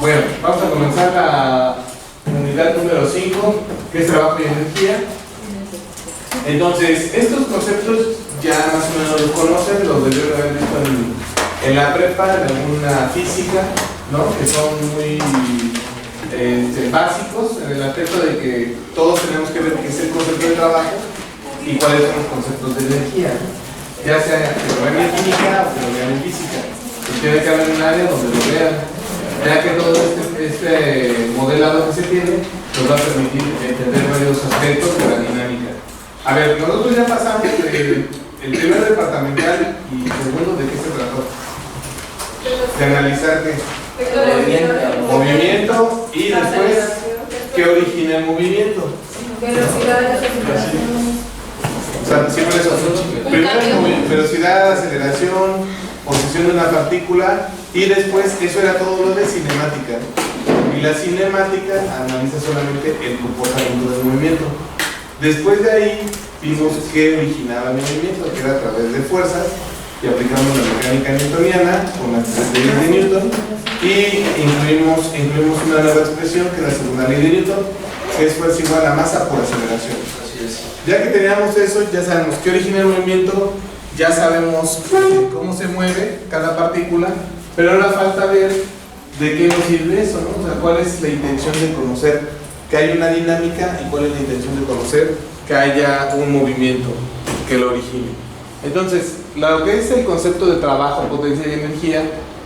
Bueno, vamos a comenzar la unidad número 5, que es trabajo y energía. Entonces, estos conceptos ya más o menos los conocen, los debieron haber visto en la prepa, en alguna física, ¿no? Que son muy básicos en el aspecto de que todos tenemos que ver qué es el concepto de trabajo y cuáles son los conceptos de energía, ¿no? Ya sea que lo vean en química o que lo vean en física. Pues tiene que haber un área donde lo vean, ya que todo este modelado que se tiene nos va a permitir entender varios aspectos de la dinámica. A ver, nosotros ya pasamos el primer departamental y segundo, ¿de qué se trató? De analizar qué movimiento y después qué origina el movimiento. O sea, siempre eso. Primero velocidad, aceleración, posición de una partícula y después eso era todo lo de cinemática. Y la cinemática analiza solamente el comportamiento del movimiento. Después de ahí vimos qué originaba el movimiento, que era a través de fuerzas, y aplicamos la mecánica newtoniana con las leyes de Newton y incluimos una nueva expresión que es la segunda ley de Newton, que es fuerza igual a masa por aceleración. Ya que teníamos eso, ya sabemos qué origina el movimiento, ya sabemos cómo se mueve cada partícula, pero ahora falta ver de qué nos sirve eso, ¿no? O sea, cuál es la intención de conocer que hay una dinámica y cuál es la intención de conocer que haya un movimiento que lo origine. Entonces, lo que es el concepto de trabajo, potencia y energía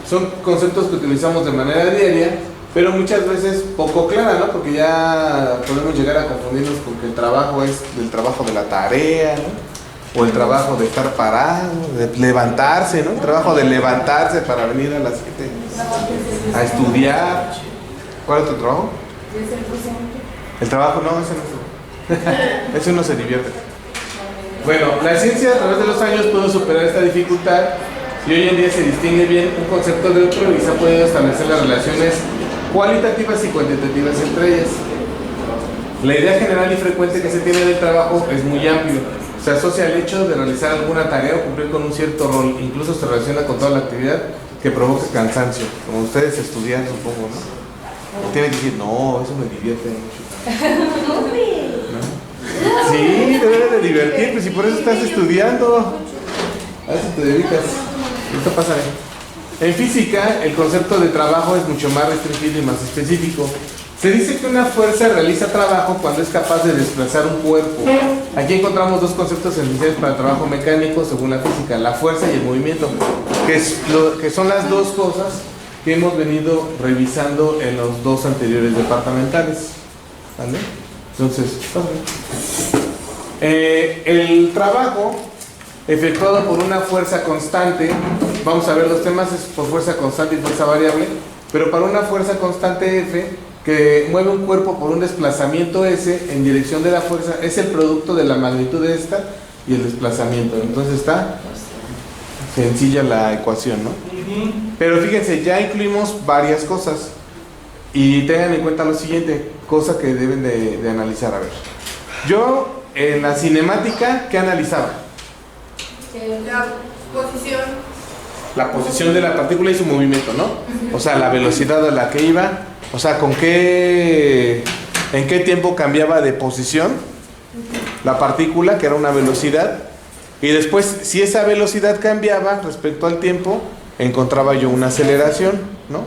son conceptos que utilizamos de manera diaria, pero muchas veces poco clara, ¿no? Porque ya podemos llegar a confundirnos con que el trabajo es el trabajo de la tarea, ¿no? O el trabajo de estar parado, de levantarse, ¿no? El trabajo de levantarse para venir a las 7 a estudiar. ¿Cuál es tu trabajo? El trabajo, no, ese no es. Ese no se divierte. Bueno, la ciencia a través de los años pudo superar esta dificultad y hoy en día se distingue bien un concepto de otro y se ha podido establecer las relaciones cualitativas y cuantitativas entre ellas. La idea general y frecuente que se tiene del trabajo es muy amplio. Se asocia al hecho de realizar alguna tarea o cumplir con un cierto rol, incluso se relaciona con toda la actividad que provoca cansancio, como ustedes estudian, supongo, ¿no? Tienen que decir, no, eso me divierte mucho. ¿No? Sí, debe de divertir, pues si por eso estás estudiando, a eso te dedicas. Esto pasa bien. En física, el concepto de trabajo es mucho más restringido y más específico. Se dice que una fuerza realiza trabajo cuando es capaz de desplazar un cuerpo. Aquí encontramos dos conceptos esenciales para el trabajo mecánico según la física, la fuerza y el movimiento, que son las dos cosas que hemos venido revisando en los dos anteriores departamentales. ¿Vale? Entonces, el trabajo efectuado por una fuerza constante, vamos a ver los temas es por fuerza constante y fuerza variable, pero para una fuerza constante F que mueve un cuerpo por un desplazamiento S en dirección de la fuerza, es el producto de la magnitud de esta y el desplazamiento. Entonces está sencilla la ecuación, ¿no? Pero fíjense, ya incluimos varias cosas y tengan en cuenta lo siguiente, cosa que deben de analizar. A ver, yo en la cinemática, ¿qué analizaba? La posición de la partícula y su movimiento, ¿no? O sea, la velocidad a la que iba, o sea, en qué tiempo cambiaba de posición la partícula, que era una velocidad, y después, si esa velocidad cambiaba respecto al tiempo, encontraba yo una aceleración, ¿no?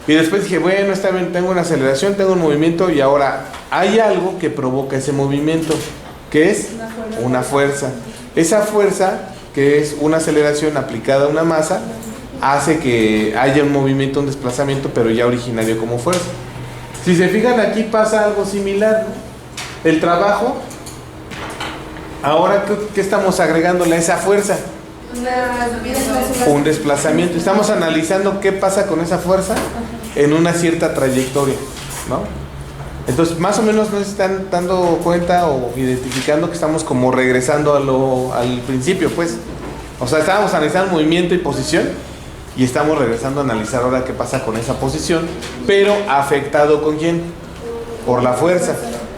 Y después dije, bueno, está bien, tengo una aceleración, tengo un movimiento, y ahora hay algo que provoca ese movimiento, que es una fuerza. Esa fuerza, que es una aceleración aplicada a una masa, hace que haya un movimiento, un desplazamiento, pero ya originario como fuerza. Si se fijan, aquí pasa algo similar, ¿no? El trabajo, ahora ¿qué estamos agregándole a esa fuerza? Un desplazamiento. Estamos analizando qué pasa con esa fuerza en una cierta trayectoria, ¿no? Entonces, más o menos nos están dando cuenta o identificando que estamos como regresando al principio, pues. O sea, estábamos analizando movimiento y posición y estamos regresando a analizar ahora qué pasa con esa posición, pero afectado ¿con quién? Por la fuerza.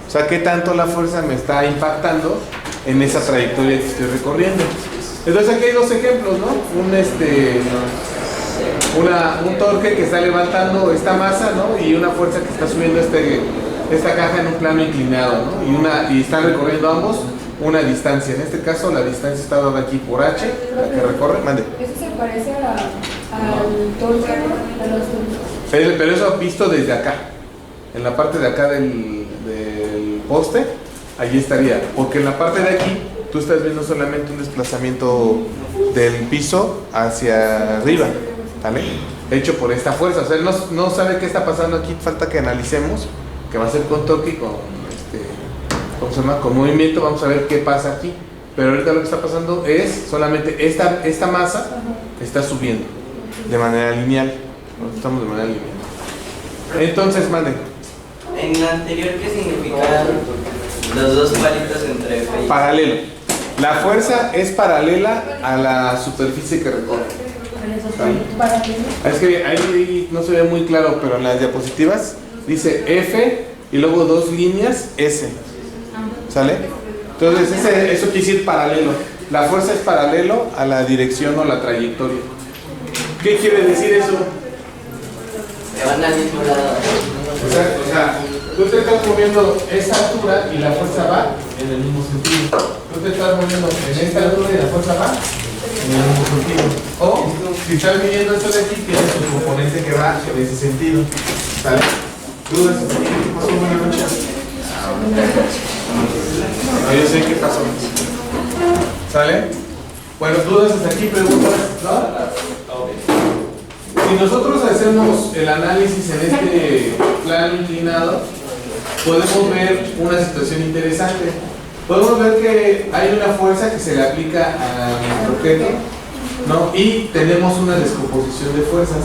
O sea, qué tanto la fuerza me está impactando en esa trayectoria que estoy recorriendo. Entonces aquí hay dos ejemplos, ¿no? un torque que está levantando esta masa, ¿no? Y una fuerza que está subiendo esta caja en un plano inclinado, ¿no? Y están recorriendo ambos una distancia. En este caso la distancia está dada aquí por H, la que recorre. Mande. Eso se parece al torque, a los torques. Pero eso visto desde acá, en la parte de acá del poste, allí estaría, porque en la parte de aquí tú estás viendo solamente un desplazamiento del piso hacia arriba, ¿vale? Hecho por esta fuerza. O sea, él no sabe qué está pasando aquí, falta que analicemos, que va a ser con torque y con ¿cómo se llama? Con movimiento. Vamos a ver qué pasa aquí. Pero ahorita lo que está pasando es solamente esta masa está subiendo de manera lineal. Estamos de manera lineal. Entonces, mande. En la anterior, ¿qué significan los dos palitos entre F y... Paralelo. La fuerza es paralela a la superficie que recorre. Es que ahí no se ve muy claro, pero en las diapositivas dice F y luego dos líneas S. ¿Sale? Entonces eso quiere decir paralelo. La fuerza es paralelo a la dirección o la trayectoria. ¿Qué quiere decir eso? Se van al mismo lado. O sea, tú te estás moviendo esta altura y la fuerza va en el mismo sentido. Tú te estás moviendo en esta altura y la fuerza va en el mismo sentido. O si estás midiendo esto de aquí, tienes un componente que va en ese sentido. ¿Sale? ¿Dudas? ¿Qué pasó? Buenas noches. No, yo sé qué pasó. ¿Sale? Bueno, dudas hasta aquí, preguntas, ¿no? Si nosotros hacemos el análisis en este plano inclinado, podemos ver una situación interesante. Podemos ver que hay una fuerza que se le aplica a nuestro objeto, ¿no? Y tenemos una descomposición de fuerzas.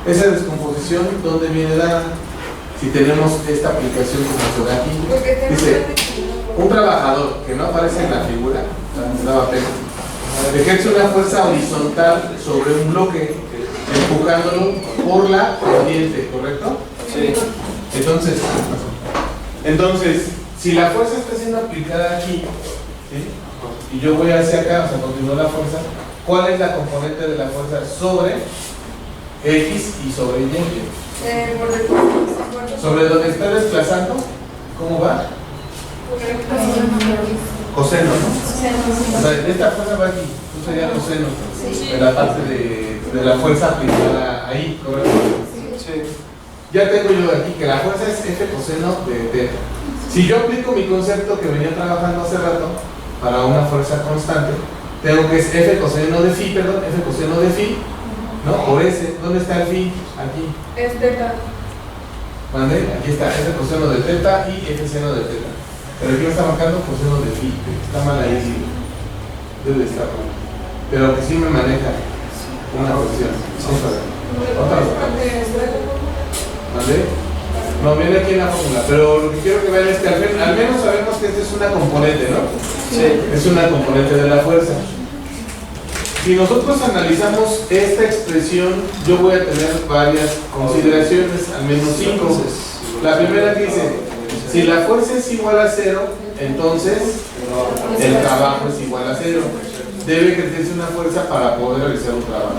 Esa descomposición, ¿dónde viene dada? Si tenemos esta aplicación como se da aquí, dice, un trabajador que no aparece en la figura, daba pena, ejerce una fuerza horizontal sobre un bloque, empujándolo por la pendiente, ¿correcto? Sí. Entonces, si la fuerza está siendo aplicada aquí, ¿sí? Y yo voy hacia acá, o sea, continúa la fuerza, ¿cuál es la componente de la fuerza sobre X y sobre Y? Sobre donde está desplazando, ¿cómo va? Coseno, ¿no? O sea, esta fuerza va aquí, esto sería coseno de la parte de la fuerza aplicada ahí, ¿correcto? Sí. Ya tengo yo aquí que la fuerza es F coseno de θ. Si yo aplico mi concepto que venía trabajando hace rato para una fuerza constante, tengo que es F coseno de phi, F coseno de phi, ¿no? Por S. ¿Dónde está el phi? Aquí. Es teta. ¿Mande? Aquí está F coseno de θ y F seno de θ. Pero aquí me está marcando coseno de phi. Está mal ahí, sí. Debe estar mal. Pero que sí me maneja una función. Vamos a ver. Otra vez. ¿Mande? No, viene aquí en la fórmula. Pero lo que quiero que vean es que al menos sabemos que esta es una componente, ¿no? Sí. Es una componente de la fuerza. Si nosotros analizamos esta expresión, yo voy a tener varias consideraciones, al menos 5. La primera que dice, si la fuerza es igual a 0, entonces el trabajo es igual a 0. Debe ejercerse una fuerza para poder realizar un trabajo.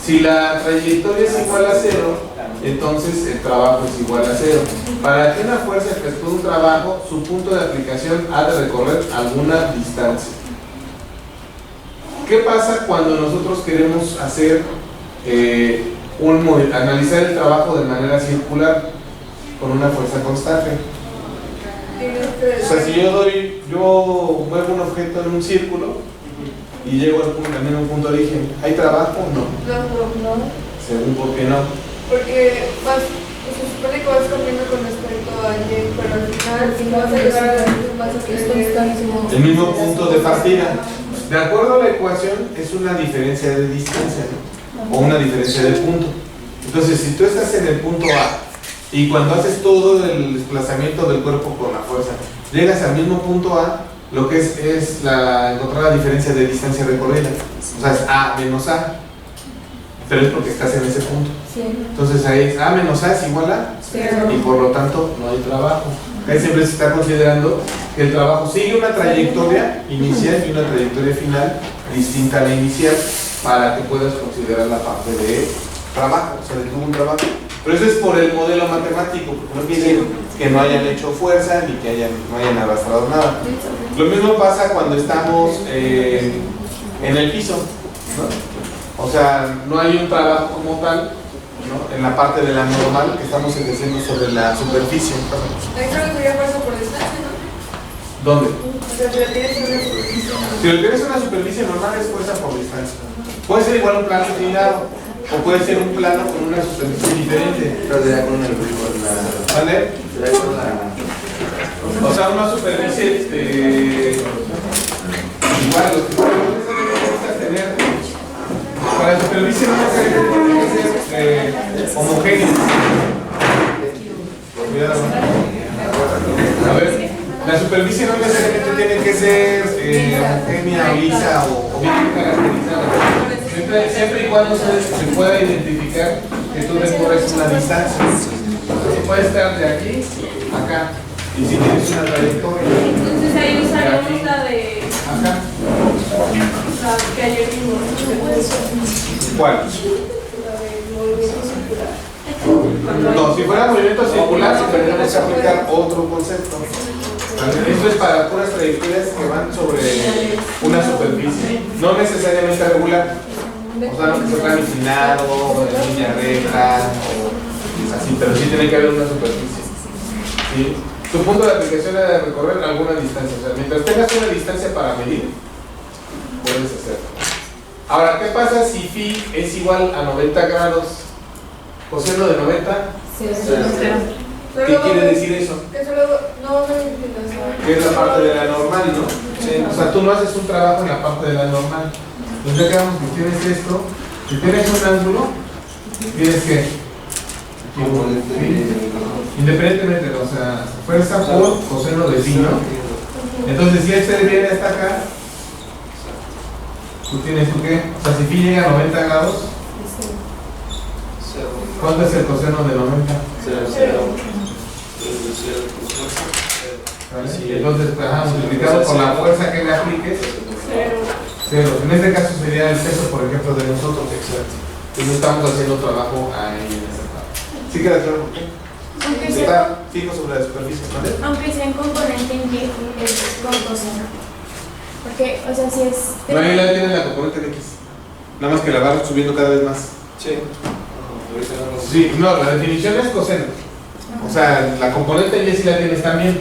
Si la trayectoria es igual a 0, entonces el trabajo es igual a 0. Para que una fuerza efectúe un trabajo, su punto de aplicación ha de recorrer alguna distancia. ¿Qué pasa cuando nosotros queremos hacer analizar el trabajo de manera circular con una fuerza constante? O sea, si yo muevo un objeto en un círculo y llego al mismo punto de origen, ¿hay trabajo o no? No. Según por qué no. Porque se supone que vas cambiando con respecto a Y, pero al final, si vas a llegar a la misma base que el mismo punto de partida. De acuerdo a la ecuación, es una diferencia de distancia, ¿no? O una diferencia de punto. Entonces, si tú estás en el punto A y cuando haces todo el desplazamiento del cuerpo con la fuerza, llegas al mismo punto A, lo que es encontrar la diferencia de distancia recorrida. O sea, es A menos A. Pero es porque estás en ese punto. Sí. Entonces ahí es A menos A es igual a, y por lo tanto no hay trabajo. Ahí siempre se está considerando que el trabajo sigue una trayectoria inicial y una trayectoria final distinta a la inicial para que puedas considerar la parte de trabajo, se detuvo un trabajo. Pero eso es por el modelo matemático, porque no quiere que no hayan hecho fuerza ni que no hayan arrastrado nada. Lo mismo pasa cuando estamos en el piso, ¿no? O sea, no hay un trabajo como tal, ¿no? En la parte de la normal que estamos ejerciendo sobre la superficie. Ahí creo que sería fuerza por distancia, ¿no? ¿Dónde? O sea, si lo tienes en una superficie. Si lo tienes en una superficie normal es fuerza por distancia. Puede ser igual un plano inclinado o puede ser un plano con una superficie diferente. Pero será con la... ¿Vale? será con la... O sea, una superficie igual, lo que necesitas tener para la superficie no tiene que ser homogénea. Cuidado, ¿no? A ver, la superficie no necesariamente tiene que ser homogénea, lisa o bien caracterizada. Siempre y cuando se pueda identificar que tú recorres una distancia. Entonces puede estar de aquí a acá. Y si tienes una trayectoria. Entonces ahí usaremos la de. Acá. La que ayer vimos. ¿Cuál? La de movimiento circular. No, si fuera movimiento circular, sí tendríamos que aplicar otro concepto. ¿Vale? Esto es para puras trayectorias que van sobre una superficie, no necesariamente regular. O sea, no que se pueda inclinado, en línea recta, o así, pero sí tiene que haber una superficie. ¿Sí? Tu punto de aplicación es de recorrer alguna distancia. O sea, mientras tengas una distancia para medir, puedes hacerlo. Ahora, ¿qué pasa si phi es igual a 90 grados? Coseno de 90. ¿Qué quiere decir eso? Que solo no me inclinación. Que es la parte de la normal, ¿no? Sí. O sea, tú no haces un trabajo en la parte de la normal. Entonces, ya que vamos, que tienes esto, si tienes un ángulo, tienes que independientemente, o sea, fuerza por coseno de phi, ¿no? Entonces, si este viene hasta acá, tú tienes tú qué? O sea, si phi llega a 90 grados, ¿cuánto es el coseno de 90? 0. ¿Vale? Entonces, multiplicado por la fuerza que le apliques, 0. En este caso sería el peso, por ejemplo, de nosotros. Exacto. Y no estamos haciendo trabajo ahí en esa parte. ¿Sí queda claro por qué? Aunque sea, Está fijo sobre la superficie, ¿vale? aunque sea en componente en Y, es con coseno. Porque, o sea, si es. No, ahí la tiene la componente de X. Nada más que la va subiendo cada vez más. Sí. Sí, no, la definición es coseno. O sea, la componente en Y sí la tienes también.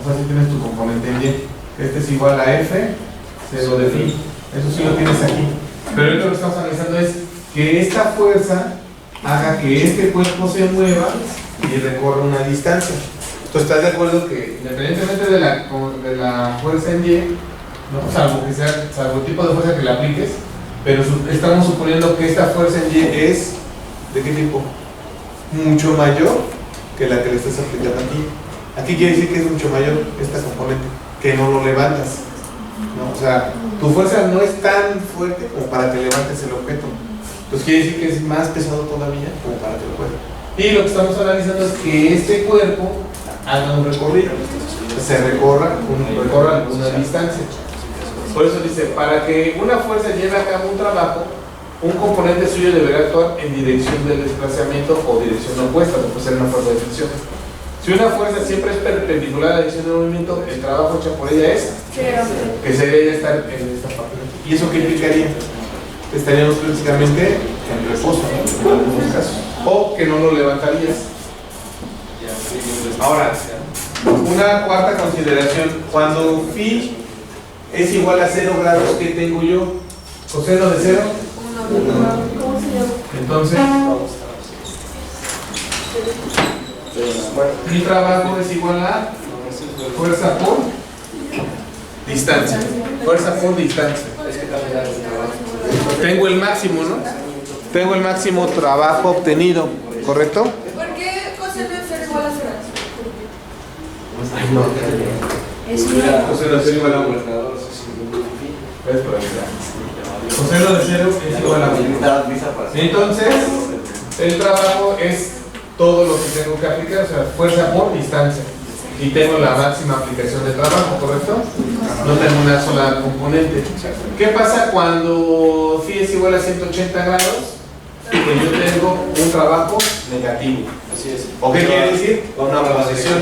O sea, sí tienes tu componente en Y. Este es igual a F, 0 de phi. Eso sí lo tienes aquí. Pero lo que estamos analizando es que esta fuerza haga que este cuerpo se mueva y recorra una distancia. Entonces, ¿estás de acuerdo que independientemente de la fuerza en Y, ¿no? salvo el tipo de fuerza que le apliques, pero estamos suponiendo que esta fuerza en Y es ¿de qué tipo? Mucho mayor que la que le estás aplicando aquí. Aquí quiere decir que es mucho mayor esta componente, que no lo levantas, ¿no? O sea, tu fuerza no es tan fuerte como para que levantes el objeto. Entonces quiere decir que es más pesado todavía como para que lo puedas. Y lo que estamos analizando es que este cuerpo haga un recorrido, se recorra una distancia. Por eso dice, para que una fuerza lleve a cabo un trabajo, un componente suyo deberá actuar en dirección del desplazamiento o dirección opuesta, no puede ser una fuerza de fricción. Si una fuerza siempre es perpendicular a la dirección del movimiento, el trabajo hecho por ella es que se debe estar en esta parte. ¿Y eso qué implicaría? Estaríamos prácticamente en reposo, ¿no? En algunos casos. O que no lo levantarías. Ahora, una cuarta consideración. Cuando phi es igual a 0 grados, ¿qué tengo yo? Coseno de 0. ¿Cómo se llama? Entonces, mi trabajo es igual a fuerza por distancia. Fuerza por distancia. Tengo el máximo, ¿no? Tengo el máximo trabajo obtenido, ¿correcto? ¿Por qué coseno de 0 igual a 0? Coseno de 0 igual a 1. Coseno de 0 es igual a 1. Entonces, el trabajo es todo lo que tengo que aplicar, o sea, fuerza por distancia. Y tengo la máxima aplicación de trabajo, ¿correcto? No tengo una sola componente. ¿Qué pasa cuando phi es igual a 180 grados? que yo tengo un trabajo negativo. Así es. ¿O qué quiere decir? Una Oposición.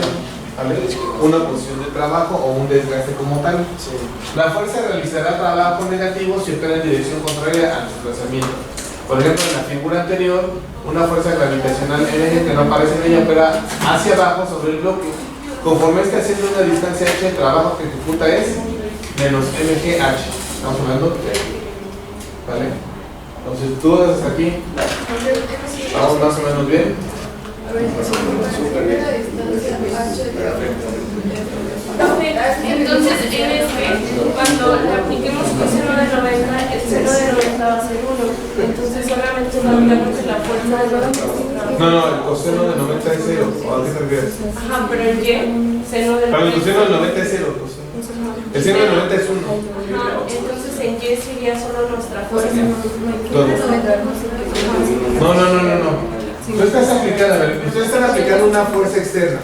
¿Vale? Una posición de trabajo o un desgaste como tal. Sí. La fuerza realizará trabajo negativo si opera en dirección contraria al desplazamiento. Por ejemplo, en la figura anterior, una fuerza gravitacional N que no aparece en ella opera hacia abajo sobre el bloque. Conforme esté haciendo una distancia h, el trabajo que ejecuta es menos mgh. Estamos hablando de... ¿Vale? Entonces, tú hasta aquí. Vamos más o menos bien. Entonces, en cuando le apliquemos coseno de 90, el seno de 90 va a ser 1. Entonces, solamente valoramos que la fuerza de 90. No, el coseno de 90 es 0. ¿O a qué te refieres? Ajá, pero el y, seno de 90. Para el coseno de 90 es 0. El seno de 90 es 1. Ajá, entonces en y sería solo nuestra fuerza. Todo. No. Tú estás aplicando, a ver, ustedes están aplicando una fuerza externa.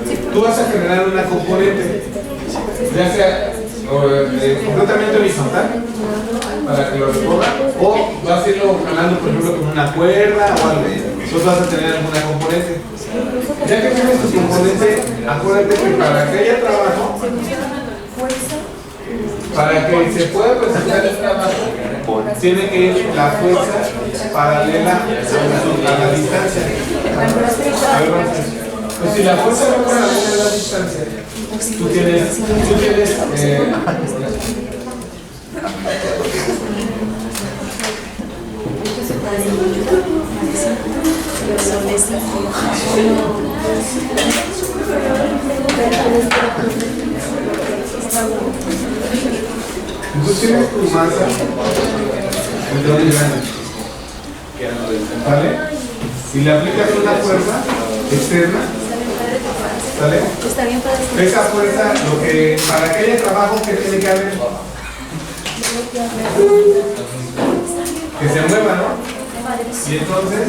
¿Sí? Tú vas a generar una componente, ya sea completamente horizontal, para que lo recoja, o vas a irlo jalando, por ejemplo, con una cuerda o algo. Entonces vas a tener alguna componente. Ya que tienes tu componente, acuérdate que para que haya trabajo, para que se pueda presentar el trabajo, tiene que ir la fuerza paralela a la distancia. A ver, vamos a ver. Pues si la fuerza no paralela a la distancia, tú tienes entonces tienes tu masa entre un grande, ¿vale? Si le aplicas una fuerza externa, ¿vale? Esa fuerza, lo que para que haya trabajo, ¿qué tiene que haber? Que se mueva, ¿no? Y entonces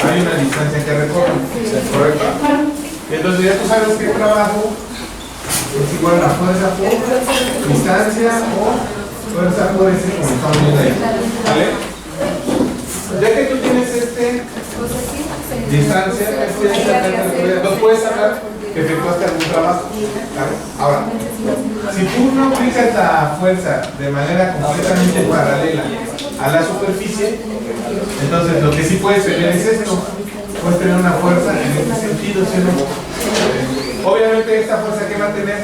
hay una distancia que recorre, ¿correcto? Y entonces ya tú sabes que el trabajo es igual a la fuerza por distancia o fuerza por ese, como estamos viendo ahí, ¿vale? Ya que tú tienes distancia, no puedes hablar que efectuaste algún trabajo, ¿vale? Ahora, si tú no aplicas la fuerza de manera completamente paralela a la superficie, entonces lo que sí puedes tener es esto. Puedes tener una fuerza en este sentido, ¿sí o no? Obviamente esta fuerza que va a tener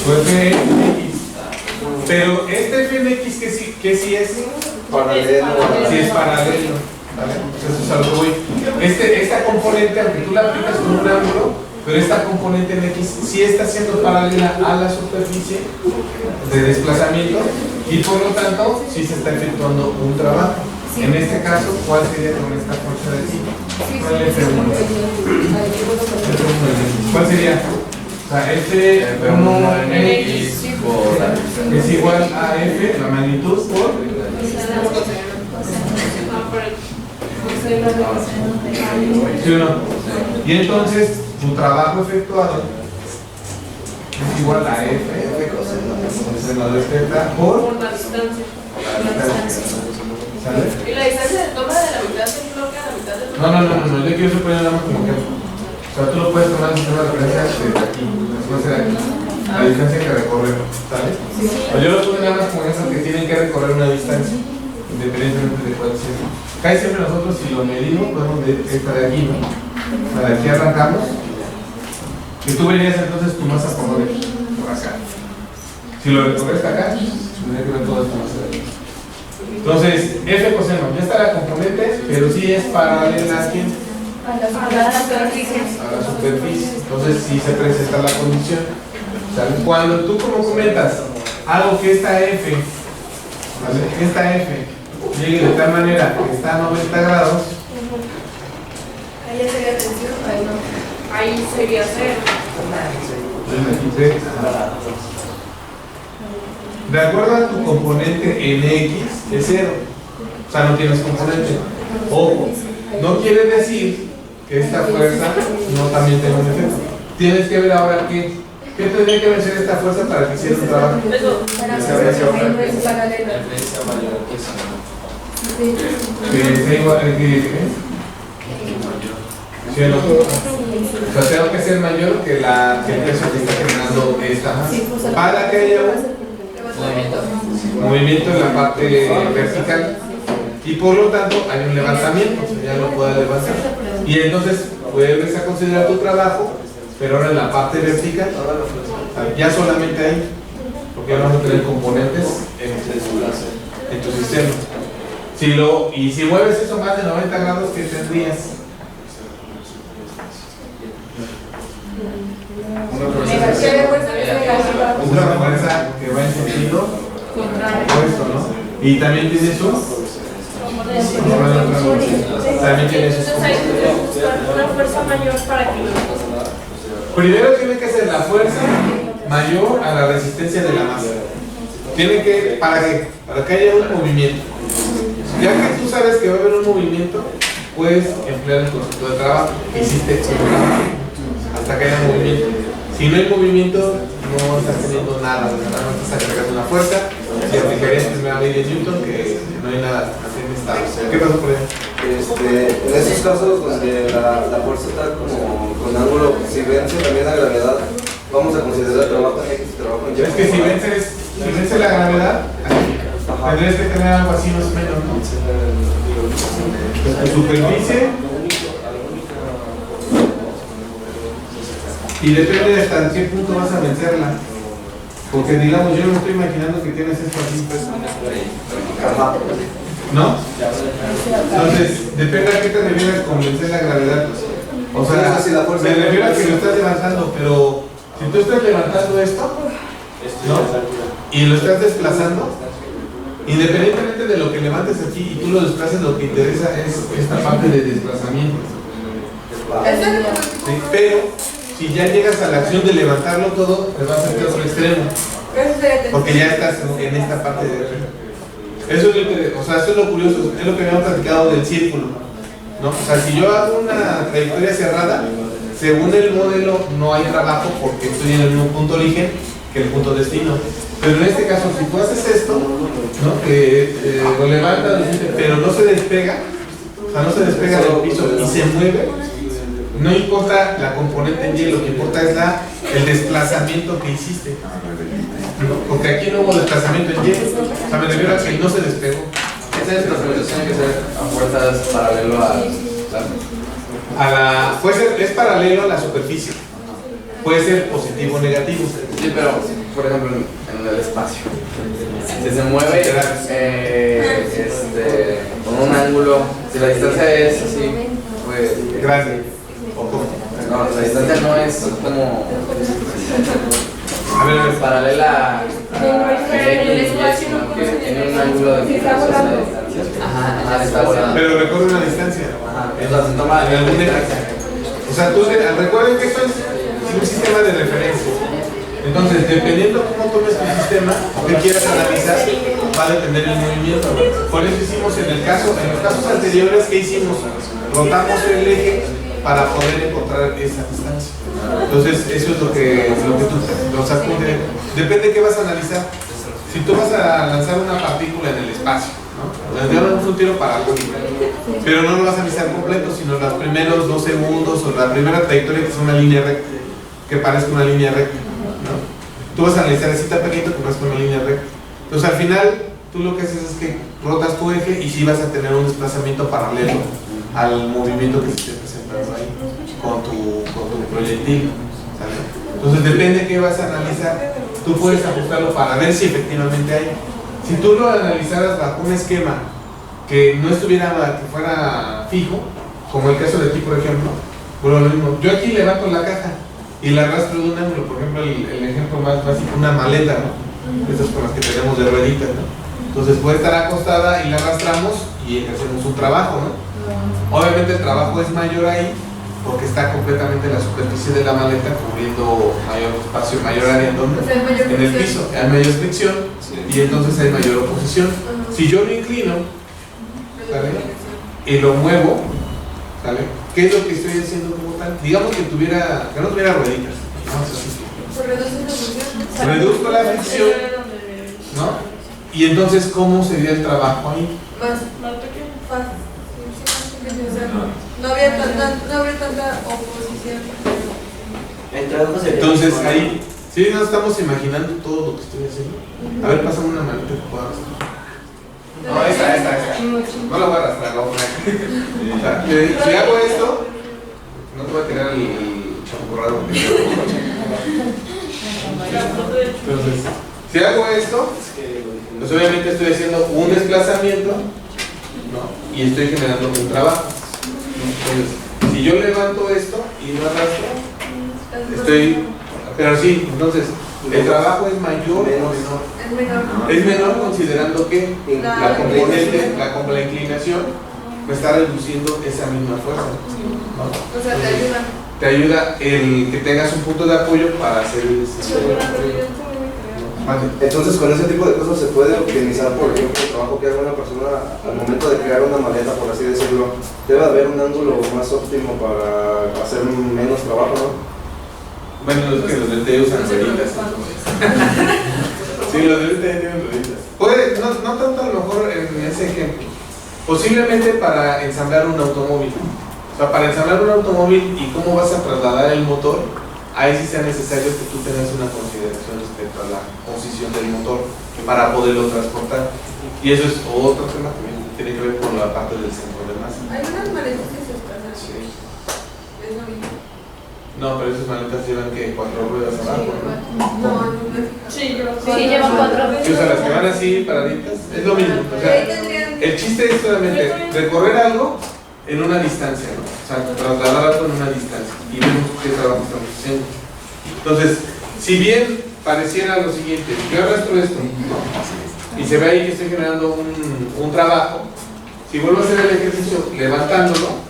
pues Fx. Pero este Fx que sí es Paralelo. sí es paralelo, ¿vale? Eso es a lo que voy. Esta componente, aunque tú la aplicas con un ángulo, pero esta componente en X sí está siendo paralela a la superficie de desplazamiento y por lo tanto sí se está efectuando un trabajo. En este caso, ¿cuál sería con esta fuerza de aquí? ¿Cuál es el segundo? ¿Cuál sería? O sea, F1X es igual a F, la magnitud por ¿sí o no? Y entonces tu trabajo efectuado es igual a F coseno de θ por la distancia. ¿sale? Y la distancia de toma de la mitad del bloque a la mitad del bloque. No, yo quiero suponer nada más como ejemplo. O sea, tú lo puedes tomar en sistema de referencia desde aquí, después de aquí, la distancia que recorrer, ¿sale? O yo lo pongo nada más como ejemplo que tienen que recorrer una distancia, independientemente de cuál sea. Casi siempre nosotros, si lo medimos, podemos medir esta de aquí, ¿no? Para aquí arrancamos. Y tú verías entonces tu masa por acá. Si lo recorres acá, tendría que ver toda esta masa de aquí. Entonces, F coseno, ya está la componente, pero sí es paralela a quién? A la superficie. A la superficie. Entonces sí se presenta la condición. O sea, cuando tú como comentas algo que esta F, ¿vale? Esta F llegue de tal manera que está a 90 grados, Ahí ya sería tensión, ahí no. Ahí sería 0. de acuerdo a tu componente en X es 0. O sea, no tienes componente. Ojo, no quiere decir que esta fuerza no también tenga un efecto. Tienes que ver ahora qué tendría que vencer esta fuerza para que hiciera un trabajo. Eso. Para Esa vez hacer ahora. es paralela. Que sea igual, ¿sí o no? O sea, tengo que ser mayor que el peso que está generando esta masa. Para que haya un movimiento en la parte vertical. Y por lo tanto hay un levantamiento, o sea, ya lo puedes levantar. Y entonces vuelves a considerar tu trabajo, pero ahora en la parte vertical, ya solamente ahí, porque ahora vamos a tener componentes en tu sistema. Y si mueves eso más de 90 grados, ¿qué tendrías? Una fuerza que va en sentido opuesto, ¿no? Y también tiene sus también tiene sus Entonces ahí tendríamos que buscar una fuerza mayor para que primero tiene que ser la fuerza mayor a la resistencia de la masa. Tiene que, ¿para qué? Para que haya un movimiento. Ya que tú sabes que va a haber un movimiento, puedes emplear el concepto de trabajo. Hiciste un trabajo hasta que haya movimiento. Si no hay movimiento, no estás teniendo nada, no estás agregando una fuerza. Si aplicarías primero ley de Newton, que no hay nada, así está. ¿Qué pasó por ahí? En esos casos donde la fuerza está como con ángulo, si vence también la gravedad, vamos a considerar el trabajo en X, trabajo en Y. Es que si vence la gravedad, tendrías que tener algo así más o menos, ¿no? Tu superficie. Y depende de hasta qué punto vas a vencerla. Porque digamos, yo me estoy imaginando que tienes esto así, pues. ¿No? Entonces, depende a qué te refieres con vencer la gravedad. O sea, me refiero a que lo estás levantando, pero si tú estás levantando esto, ¿no? Y lo estás desplazando, independientemente de lo que levantes aquí y tú lo desplaces, lo que interesa es esta parte de desplazamiento. Sí, pero si ya llegas a la acción de levantarlo todo, te vas a hacer otro extremo. Porque ya estás en esta parte de aquí. Eso es lo curioso, es lo que habíamos platicado del círculo, ¿no? O sea, si yo hago una trayectoria cerrada, según el modelo no hay trabajo porque estoy en el mismo punto origen que el punto destino. Pero en este caso, si tú haces esto, ¿no? Que lo levantas, pero no se despega, o sea, no se despega del piso y se mueve, no importa la componente en Y, lo que importa es el desplazamiento que hiciste. ¿No? Porque aquí no hubo desplazamiento en Y, o sea, me refiero a que no se despegó. Ese desplazamiento tiene que ser a fuerzas paralelo es paralelo a la superficie. Puede ser positivo o negativo. Sí, pero por ejemplo en el espacio, si se mueve con un ángulo, si la distancia es así, pues grande. ¿O cómo? No, la distancia no es como a ver, paralela en el espacio no que tiene un ángulo de distancia. Ajá, está volando. pero recorre una distancia. Ajá, o sea, se toma En algún eje. O sea, recuerden que esto es un sistema de referencia. Entonces, dependiendo cómo tomes tu sistema o qué quieras analizar, va a depender el movimiento. Por eso hicimos en los casos anteriores, ¿qué hicimos? Rotamos el eje para poder encontrar esa distancia. Entonces, eso es lo que tú, o sea, depende de qué vas a analizar. Si tú vas a lanzar una partícula en el espacio, ¿no? Le damos un tiro parabólico, pero no lo vas a analizar completo, sino los primeros 2 segundos o la primera trayectoria, que es una línea recta, que parezca una línea recta, ¿no? Tú vas a analizar así tan pequeñito que parezca una línea recta. Entonces, al final, tú lo que haces es que rotas tu eje y sí vas a tener un desplazamiento paralelo al movimiento que se esté presentando ahí con tu proyectil, ¿sale? Entonces depende de qué vas a analizar, tú puedes ajustarlo para ver si efectivamente hay. Si tú lo analizaras bajo un esquema que no estuviera, que fuera fijo, como el caso de aquí por ejemplo, bueno, lo mismo, yo aquí levanto la caja y la arrastro de un ángulo, por ejemplo el ejemplo más básico, una maleta, ¿no? Estas con las que tenemos de rueditas, ¿no? Entonces puede estar acostada y la arrastramos y ejercemos un trabajo, ¿no? Obviamente el trabajo es mayor ahí porque está completamente la superficie de la maleta cubriendo mayor espacio, mayor área en el piso, hay mayor fricción y entonces hay mayor oposición. Si yo lo inclino, ¿vale? Y lo muevo, ¿Sale? ¿Qué es lo que estoy haciendo como tal? Digamos que no tuviera rueditas. Vamos a decir. Se reduce la fricción. Reduzco la fricción, ¿no? Y entonces, ¿cómo sería el trabajo ahí? Más pequeño. Fácil. No habría tanta oposición. El trabajo sería. Entonces ahí, sí, nos estamos imaginando todo lo que estoy haciendo. A ver, pásame una manita que pueda arrastrar. No, esa. No la voy a arrastrar, la voy a poner. O sea, si hago esto, no te voy a tirar el champurrado. Entonces, si hago esto, pues obviamente estoy haciendo un desplazamiento, ¿no? Y estoy generando un trabajo. Entonces, si yo levanto esto y lo arrastro, pero sí, entonces, ¿el trabajo es mayor o menor? Es menor. Es menor considerando que la componente, con la inclinación, me está reduciendo esa misma fuerza, ¿no? O sea, te ayuda. Te ayuda el que tengas un punto de apoyo para hacer el desarrollo. Entonces, con ese tipo de cosas se puede optimizar, por ejemplo, el trabajo que haga una persona al momento de crear una maleta, por así decirlo. Debe haber un ángulo más óptimo para hacer menos trabajo, ¿no? Bueno, es que los del TE usan rueditas. Sí, los del TE tienen rueditas. Puede, no tanto a lo mejor en ese ejemplo. Posiblemente para ensamblar un automóvil. O sea, para ensamblar un automóvil y cómo vas a trasladar el motor, ahí sí sea necesario que tú tengas una consideración respecto a la posición del motor para poderlo transportar. Y eso es otro tema que tiene que ver con la parte del centro de masa. Hay unas maletas que se desplazan. Sí. Es lo mismo. No, pero esas maletas llevan que 4 ruedas abajo, ¿no? Sí, llevan 4. Sí, o sea, las que van así paraditas, es lo mismo. O sea, el chiste es solamente recorrer algo en una distancia, ¿no? O sea, trasladar algo en una distancia y vemos qué trabajo estamos haciendo. Entonces, si bien pareciera lo siguiente, yo arrastro esto, ¿no? Y se ve ahí que estoy generando un trabajo, si vuelvo a hacer el ejercicio levantándolo,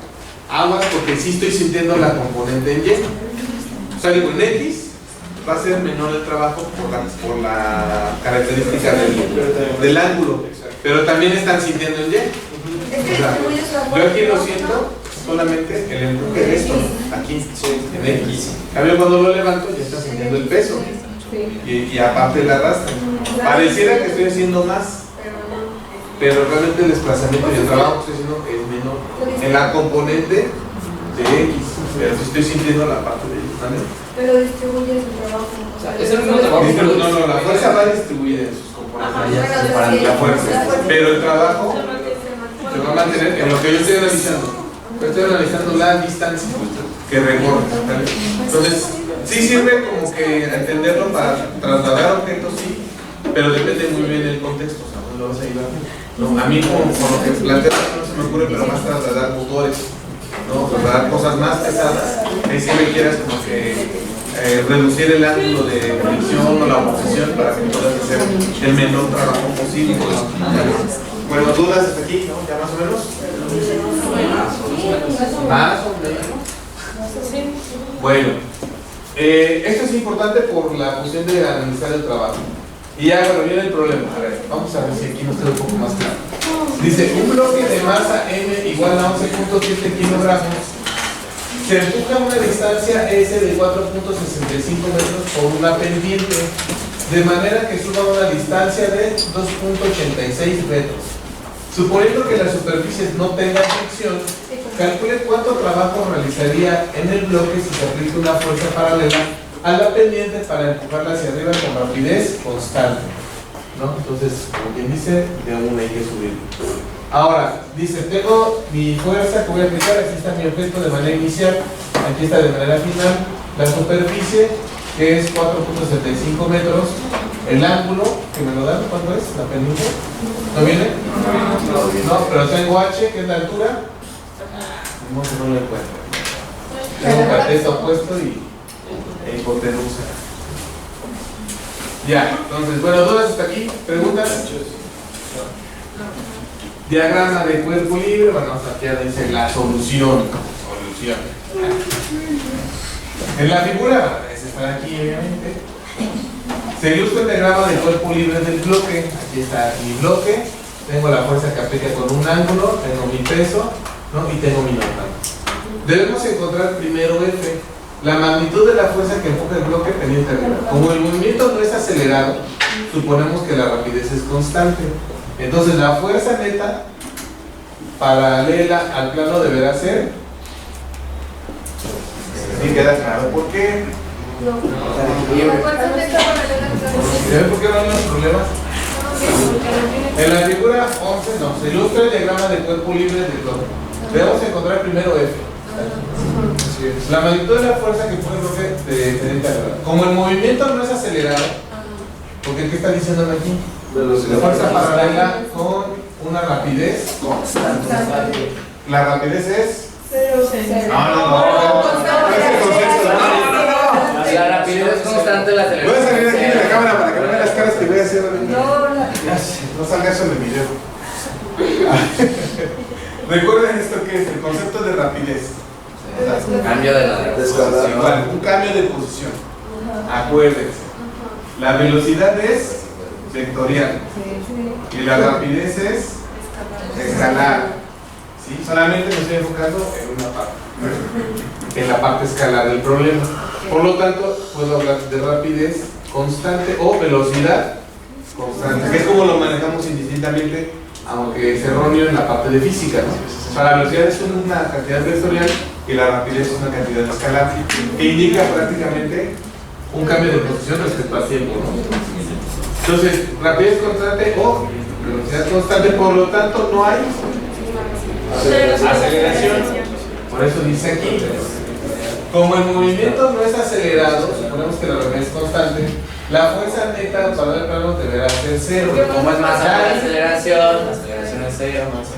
aguas porque sí estoy sintiendo la componente en Y. O sea, digo, en X va a ser menor el trabajo por la característica del ángulo, pero también están sintiendo en Y. O sea, yo aquí lo siento solamente el empuje de esto, aquí, en X. A ver, cuando lo levanto ya está sintiendo el peso y aparte el arrastre. Pareciera que estoy haciendo más, pero realmente el desplazamiento y el trabajo que estoy haciendo es menor en la componente de X, pero si estoy sintiendo la parte de Y, ¿vale? Pero distribuyes el trabajo. O sea, es el mismo trabajo. No, la fuerza va distribuida en sus componentes. La fuerza, pero el trabajo se va a mantener en lo que yo estoy analizando. Yo estoy analizando la distancia que recorre, ¿vale? Entonces, sí sirve como que entenderlo para trasladar objetos, sí, pero depende muy bien del contexto, o sea, no lo vas a ayudar. No, a mí como lo que planteas no se me ocurre, pero más trasladar motores, ¿no? Trasladar cosas más pesadas, ahí sí requieres como que reducir el ángulo de fricción o la oposición para que puedas hacer el menor trabajo posible. Bueno, dudas hasta aquí, ¿no? ¿Ya más o menos? Más o menos. Bueno, esto es importante por la cuestión de analizar el trabajo. Y ya, bueno, viene el problema. A ver, vamos a ver si aquí nos queda un poco más claro. Dice, un bloque de masa M igual a 11.7 kilogramos se empuja a una distancia S de 4.65 metros por una pendiente, de manera que suba a una distancia de 2.86 metros. Suponiendo que las superficies no tengan fricción, calcule cuánto trabajo realizaría en el bloque si se aplica una fuerza paralela a la pendiente para empujarla hacia arriba con rapidez constante, ¿no? Entonces, como quien dice, de una hay que subir. Ahora, dice, tengo mi fuerza que voy a aplicar, aquí está mi objeto de manera inicial, aquí está de manera final, la superficie, que es 4.75 metros, el ángulo, que me lo dan, ¿cuánto es? ¿La pendiente? ¿No viene? No, pero tengo H, que es la altura, no lo encuentro. Tengo cateto opuesto y hipotenusa. Ya, entonces, bueno, dudas hasta aquí, preguntas. Diagrama de cuerpo libre, bueno, aquí ya dice la solución. En la figura, ese está aquí obviamente. Se ilustra el diagrama de cuerpo libre del bloque. Aquí está mi bloque, tengo la fuerza que aplica con un ángulo, tengo mi peso, ¿no? Y tengo mi normal. Debemos encontrar primero F, la magnitud de la fuerza que empuja el bloque pendiente arriba. Como el movimiento no es acelerado, suponemos que la rapidez es constante. Entonces la fuerza neta paralela al plano deberá ser. ¿Sí queda claro por qué? La fuerza neta paralela al plano. ¿Ven por qué no hay los problemas? En la figura 11 se ilustra el diagrama de cuerpo libre del bloque. Debemos encontrar primero F. La magnitud de la fuerza que pone el bloque pendiente arriba. Como el movimiento no es acelerado, porque ¿qué está diciendo aquí? La fuerza paralela con una rapidez constante. La rapidez es. No. La rapidez es constante, la Voy a salir aquí de la cámara para que no vean las caras que voy a hacer. No salga eso en el video. Recuerden esto que es el concepto de rapidez. Cambio de la Descargar. Igual, un cambio de posición. Acuérdense. La velocidad es vectorial y la rapidez es escalar. ¿Sí? Solamente me estoy enfocando en una parte, en la parte escalar del problema. Por lo tanto, puedo hablar de rapidez constante o velocidad constante, que es como lo manejamos indistintamente, aunque es erróneo en la parte de física, ¿no? Para la velocidad es una cantidad vectorial y la rapidez es una cantidad escalar, que indica prácticamente un cambio de posición respecto al tiempo, ¿no? Entonces, rapidez constante o velocidad constante, por lo tanto no hay aceleración. Por eso dice aquí, como el movimiento no es acelerado, suponemos que la rapidez es constante, la fuerza neta para el plano deberá ser cero. Como es más la aceleración es cero, más.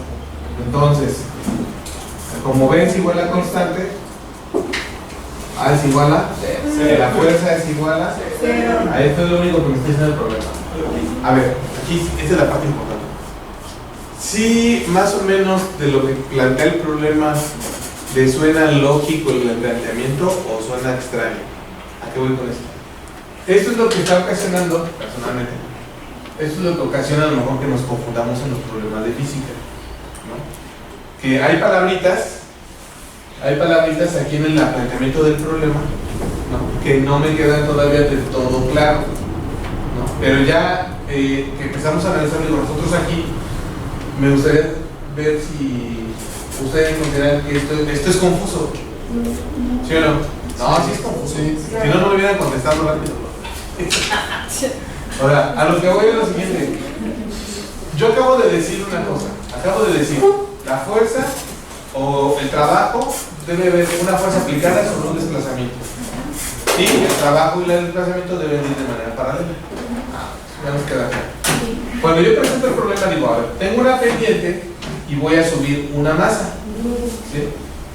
Entonces, como B es igual a constante, A es igual a la fuerza es igual a cero. Ahí esto es lo único que me está diciendo el problema. A ver, aquí esta es la parte importante. Si más o menos de lo que plantea el problema le suena lógico el planteamiento o suena extraño. ¿A qué voy con esto? Esto es lo que está ocasionando, personalmente, esto es lo que ocasiona a lo mejor que nos confundamos en los problemas de física, ¿no? Que hay palabritas aquí en el planteamiento del problema, ¿no? Que no me quedan todavía del todo claro, ¿no? Pero ya que empezamos a analizarlo con nosotros aquí, me gustaría ver si ustedes consideran que esto es confuso. ¿Sí o no? No, sí es confuso. Si no, no me hubieran contestado rápido. Ahora, a lo que voy es lo siguiente. Yo acabo de decir una cosa. Acabo de decir, la fuerza o el trabajo debe haber una fuerza aplicada sobre un desplazamiento. Y el trabajo y el desplazamiento deben ir de manera paralela. Ya nos queda acá. Cuando yo presento el problema, digo, a ver, tengo una pendiente y voy a subir una masa. ¿Sí?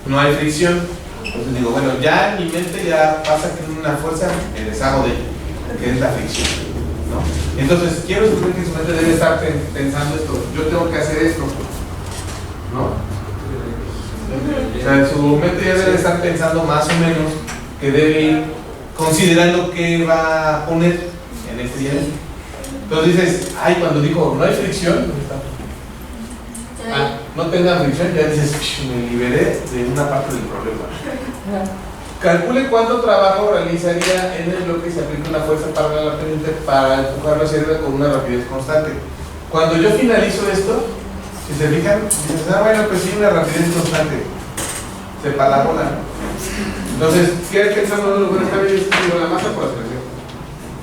No hay fricción. Entonces digo, bueno, ya en mi mente ya pasa que una fuerza me deshago de ella, que es la fricción, ¿no? Entonces, quiero suponer que su mente debe estar pensando esto, yo tengo que hacer esto, ¿no? O sea, su mente ya debe estar pensando más o menos que debe ir considerando qué va a poner en este día. Entonces dices, ay, cuando dijo, no hay fricción, ¿dónde está? Ah, no tenga fricción, ya dices, me liberé de una parte del problema. Calcule cuánto trabajo realizaría en el bloque si aplica una fuerza paralela pendiente para empujarlo hacia arriba con una rapidez constante. Cuando yo finalizo esto, si se fijan, dices, ah, bueno, pues sí, una rapidez constante. Se parabola. Entonces, ¿qué hay que pensar nosotros? Bueno, está bien, digo, la masa por aceleración.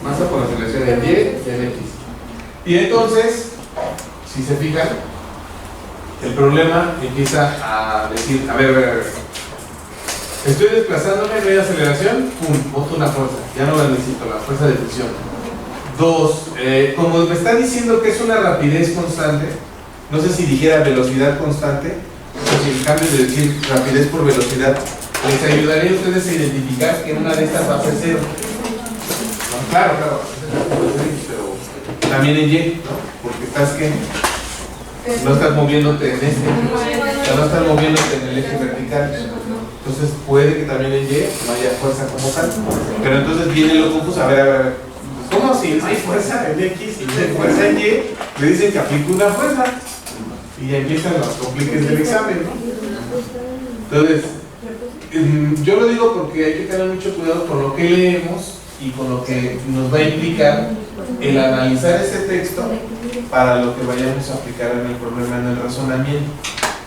Masa por aceleración en Y y en X. Y entonces, si se fijan, el problema empieza a decir, a ver, estoy desplazándome, no hay aceleración, pum, boto una fuerza, ya no la necesito, la fuerza de fricción. Dos, como me está diciendo que es una rapidez constante, no sé si dijera velocidad constante, o si en cambio de decir rapidez por velocidad, les ayudaría a ustedes a identificar que una de estas va a ser cero. No, claro, pero también en Y, ¿no? Porque estás que no estás moviéndote en no estás moviéndote en el eje vertical. Entonces puede que también en Y no haya fuerza como tal. Pero entonces viene lo confuso. A ver. ¿Cómo si no hay fuerza en X y no hay fuerza en Y? Le dicen que aplica una fuerza. Y ya empiezan los compliques del examen, ¿no? Entonces, Yo lo digo porque hay que tener mucho cuidado con lo que leemos y con lo que nos va a implicar el analizar ese texto para lo que vayamos a aplicar en el problema, en el razonamiento.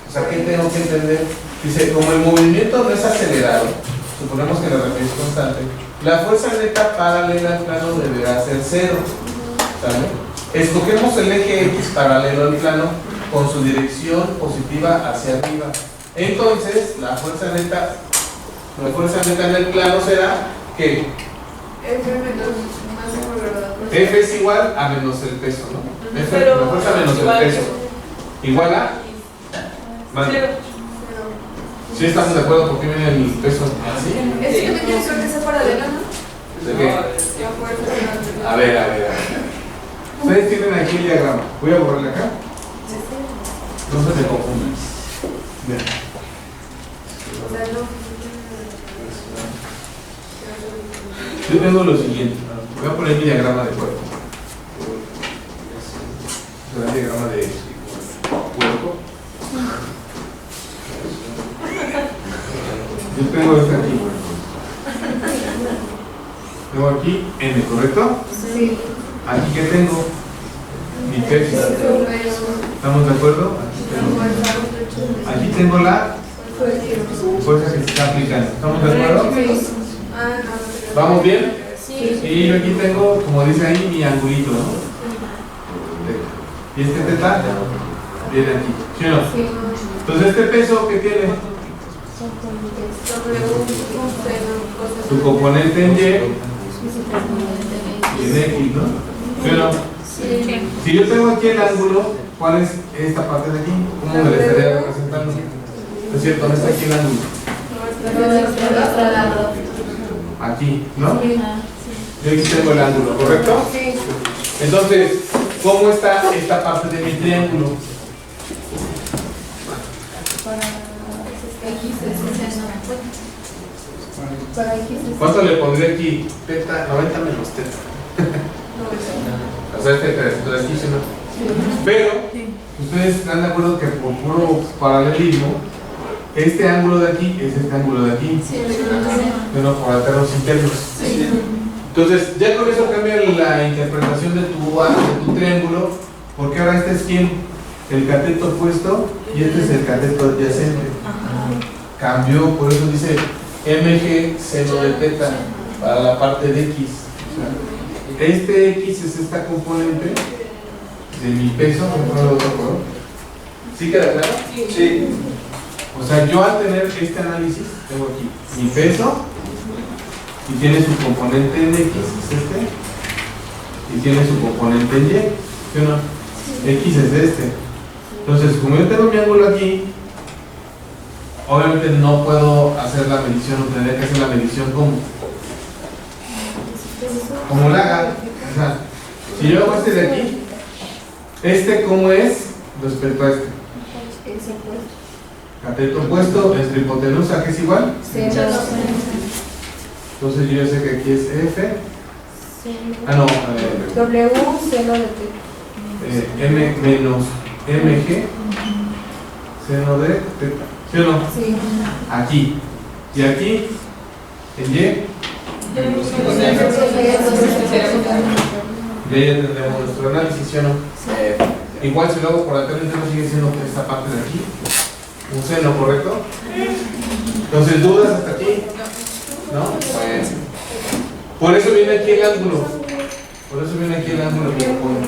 O sea, ¿qué tengo que entender? Dice, como el movimiento no es acelerado, suponemos que la rapidez es constante, la fuerza neta paralela al plano deberá ser cero. ¿Sale? Escogemos el eje X paralelo al plano con su dirección positiva hacia arriba. Entonces, la fuerza neta en el plano será que F menos masa cuadrada. F es igual a menos el peso, ¿no? F, Pero la fuerza menos el igual peso. Igual a. Vale. Cero. ¿Sí estamos de acuerdo por qué viene el peso así? Es que también creo que sea paralela, ¿no? ¿De qué? La fuerza. A ver. Ustedes tienen aquí el diagrama. Voy a borrarle acá. No se me confundan. Bien. O sea, no. Yo tengo lo siguiente. Voy a poner mi diagrama de cuerpo. El diagrama de cuerpo. Yo tengo este aquí. Tengo aquí N, ¿correcto? Sí. Aquí que tengo mi peso. ¿Estamos de acuerdo? Aquí tengo la fuerza que se está aplicando. ¿Estamos de acuerdo? ¿Vamos bien? Sí. Y yo aquí tengo, como dice ahí, mi angulito, ¿no? Y este teta viene aquí, ¿sí o no? Entonces, ¿este peso qué tiene? Su componente en Y y en X, ¿no? ¿Sí o no? Sí. Si yo tengo aquí el ángulo, ¿cuál es esta parte de aquí? ¿Cómo me la estaría representando? Es cierto, ¿dónde está aquí el ángulo? Aquí, ¿no? Yo aquí tengo el ángulo, ¿correcto? Sí. Entonces, ¿cómo está esta parte de mi triángulo? ¿Cuánto le pondré aquí? Teta, 90 menos teta. O sea, este pedacito de aquí, ¿sí, no? Pero, ustedes están de acuerdo que por puro paralelismo, este ángulo de aquí es este ángulo de aquí. Pero por alternos internos. Entonces, ya con eso cambia la interpretación de tu triángulo, porque ahora este es quién? El cateto opuesto y este es el cateto adyacente. Cambió, por eso dice mg seno de teta para la parte de x. Este x es esta componente de mi peso, ¿cómo lo otro color? ¿Sí queda claro? Sí. O sea, yo al tener este análisis, tengo aquí mi peso y tiene su componente en X, es este, y tiene su componente en Y, ¿sí o no? X es este. Entonces, como yo tengo mi ángulo aquí, obviamente no puedo hacer la medición, o tendría que hacer la medición como la haga. O sea, si yo hago este de aquí, este cómo es respecto a este. Cateto opuesto, entre hipotenusa, que es igual. Entonces yo sé que aquí es F. W seno de T. M menos MG seno de teta. ¿Sí o no? Sí. Aquí. Y aquí, en Y. Y ahí ya tendremos nuestro análisis, ¿sí o no? Igual si lo hago por alterno interno sigue siendo esta parte de aquí. Un seno, ¿correcto? Entonces, ¿dudas hasta aquí? ¿No? Bueno. Por eso viene aquí el ángulo. Por eso viene aquí el ángulo que yo pongo.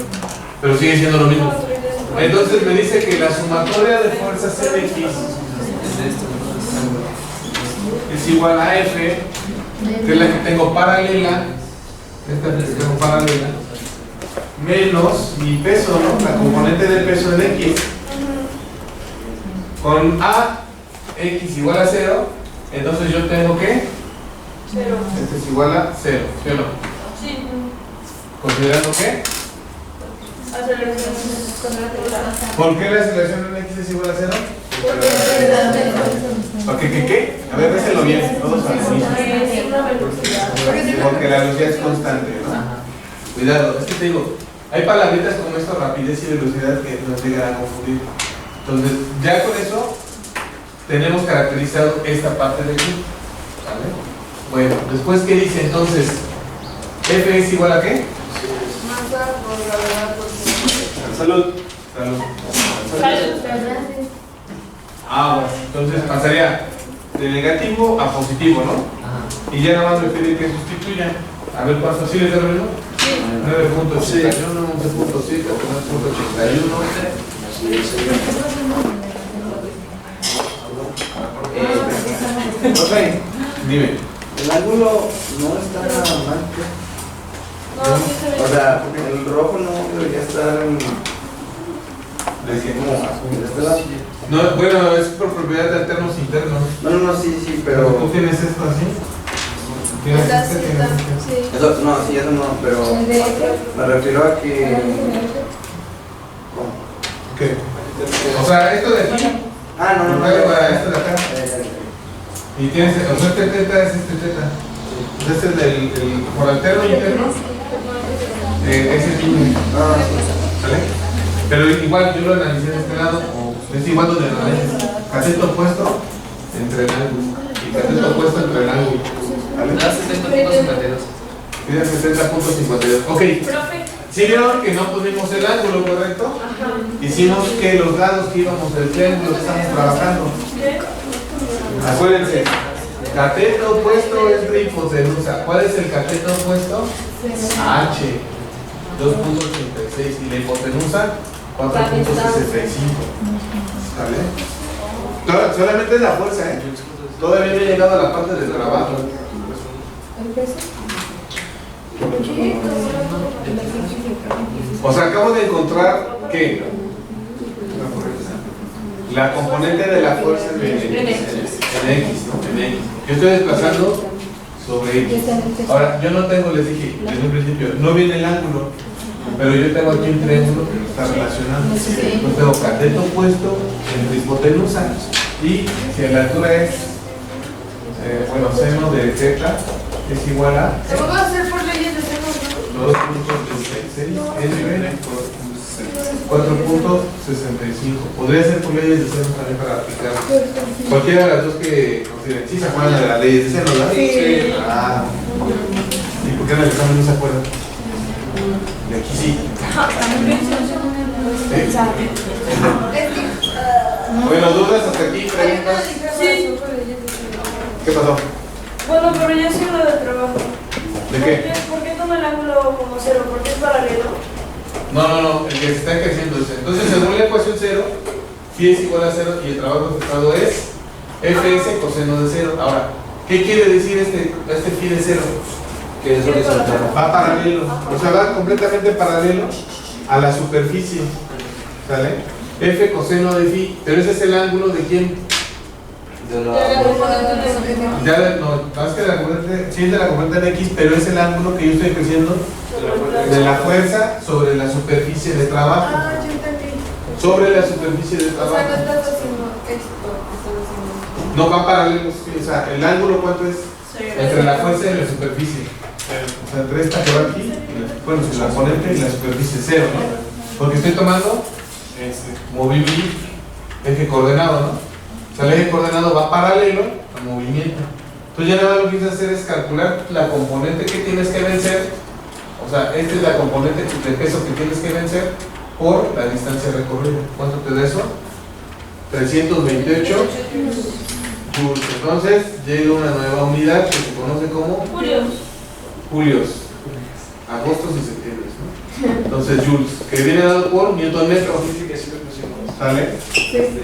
Pero sigue siendo lo mismo. Entonces me dice que la sumatoria de fuerzas CX es igual a F, que es la que tengo paralela, esta es la que tengo paralela, menos mi peso, ¿no? La componente del peso en X. Con A, X igual a 0, entonces yo tengo que Cero. este es igual a 0, ¿sí o no? Sí. Considerando que, Aceleración con la tela. ¿por qué la aceleración en X es igual a 0? ¿Porque qué? A ver, déselo bien, todos a la misma. Es una velocidad. Porque la velocidad es constante, ¿no? Cuidado, es que te digo, hay palabritas como esto, rapidez y velocidad, que nos llegan a confundir. Entonces, ya con eso, tenemos caracterizado esta parte de aquí. ¿Vale? Bueno, después, ¿qué dice entonces? F es igual a qué? Masa por gravedad por segundo. Salud. Salud. Bueno, entonces pasaría de negativo a positivo, ¿no? Y ya nada más me pide que sustituya. A ver cuánto sí le da lo mismo. 9.81, 11.7, 11.81. Profe, Dime. el ángulo no está mal. No, sí se ve. O sea, el rojo no debería estar en. como de este lado. No, bueno, es por propiedad de alternos internos. No, sí, Pero pero. tú tienes esto así. Tienes Está este, así, tienes este. sí. Eso, no, sí, eso no, pero. Me refiero a que. ¿Qué? O sea, esto de aquí. Ah, no. Esto de acá. Y tienes, o sea, este teta es este teta. Este es el por alterno interno. Es el túnel. ¿Vale? Pero igual yo lo analicé de este lado, o es igual donde lo analices. Cateto opuesto entre el ángulo. Y cateto opuesto entre el ángulo. ¿Vale? Da 70.52. Tiene 70.52. Ok. Profe. ¿Sí vieron que no pusimos el ángulo, correcto? Hicimos que los lados que íbamos del triángulo que estamos trabajando. Acuérdense, cateto opuesto es de hipotenusa. ¿Cuál es el cateto opuesto? H, 2.86. Y la hipotenusa, 4.65. ¿Vale? Solamente es la fuerza, ¿eh? Todavía no he llegado a la parte del trabajo. O sea, acabo de encontrar que la componente de la fuerza en X, ¿no? En X. Yo estoy desplazando sobre X. Ahora, yo no tengo, les dije desde un principio, no viene el ángulo, pero yo tengo aquí un triángulo que está relacionado. Yo tengo cateto opuesto entre hipotenusa y si la altura es, bueno, seno de θ es igual a Se puede hacer por leyes de seno, 2.36 entre 4.65. Podría ser por leyes de seno también para aplicar. Cualquiera de las dos que consideren. ¿Sí se acuerdan de las leyes de seno, verdad? Sí. Ah. ¿Y por qué en el examen no se acuerdan? De aquí sí. Bueno, dudas hasta aquí, preguntas. Sí. ¿Qué pasó? Bueno, pero yo sí lo de trabajo. ¿De qué? ¿Por qué toma el ángulo como cero? ¿Porque es paralelo? No, el que se está creciendo es. Entonces, según la ecuación 0, phi es igual a 0 y el trabajo efectuado es fs coseno de 0. Ahora, ¿qué quiere decir este phi de 0? Que es horizontal. Va paralelo, o sea, va completamente paralelo a la superficie. ¿Sale? F coseno de phi, pero ese es el ángulo de quién? De No, más que de la componente, sí es de la componente en X, pero es el ángulo que yo estoy creciendo de la fuerza sobre la superficie de trabajo. Ah, yo entendí. Sobre la superficie de O sea, no trabajo. estás haciendo esto, estás haciendo. No van paralelos, o sea, el ángulo cuánto es entre la fuerza y la superficie. O sea, entre esta que va aquí, bueno, su componente y la superficie 0, ¿no? Porque estoy tomando movimiento, eje coordenado, ¿no? O sea, el eje coordenado va paralelo al movimiento. Entonces ya nada más lo que tienes que hacer es calcular la componente que tienes que vencer. O sea, esta es la componente de peso que tienes que vencer por la distancia recorrida. ¿Cuánto te da eso? 328 joules. Entonces llega una nueva unidad que se conoce como julios, agostos y septiembre, ¿no? Entonces joules, que viene dado por newton metro. ¿Sale?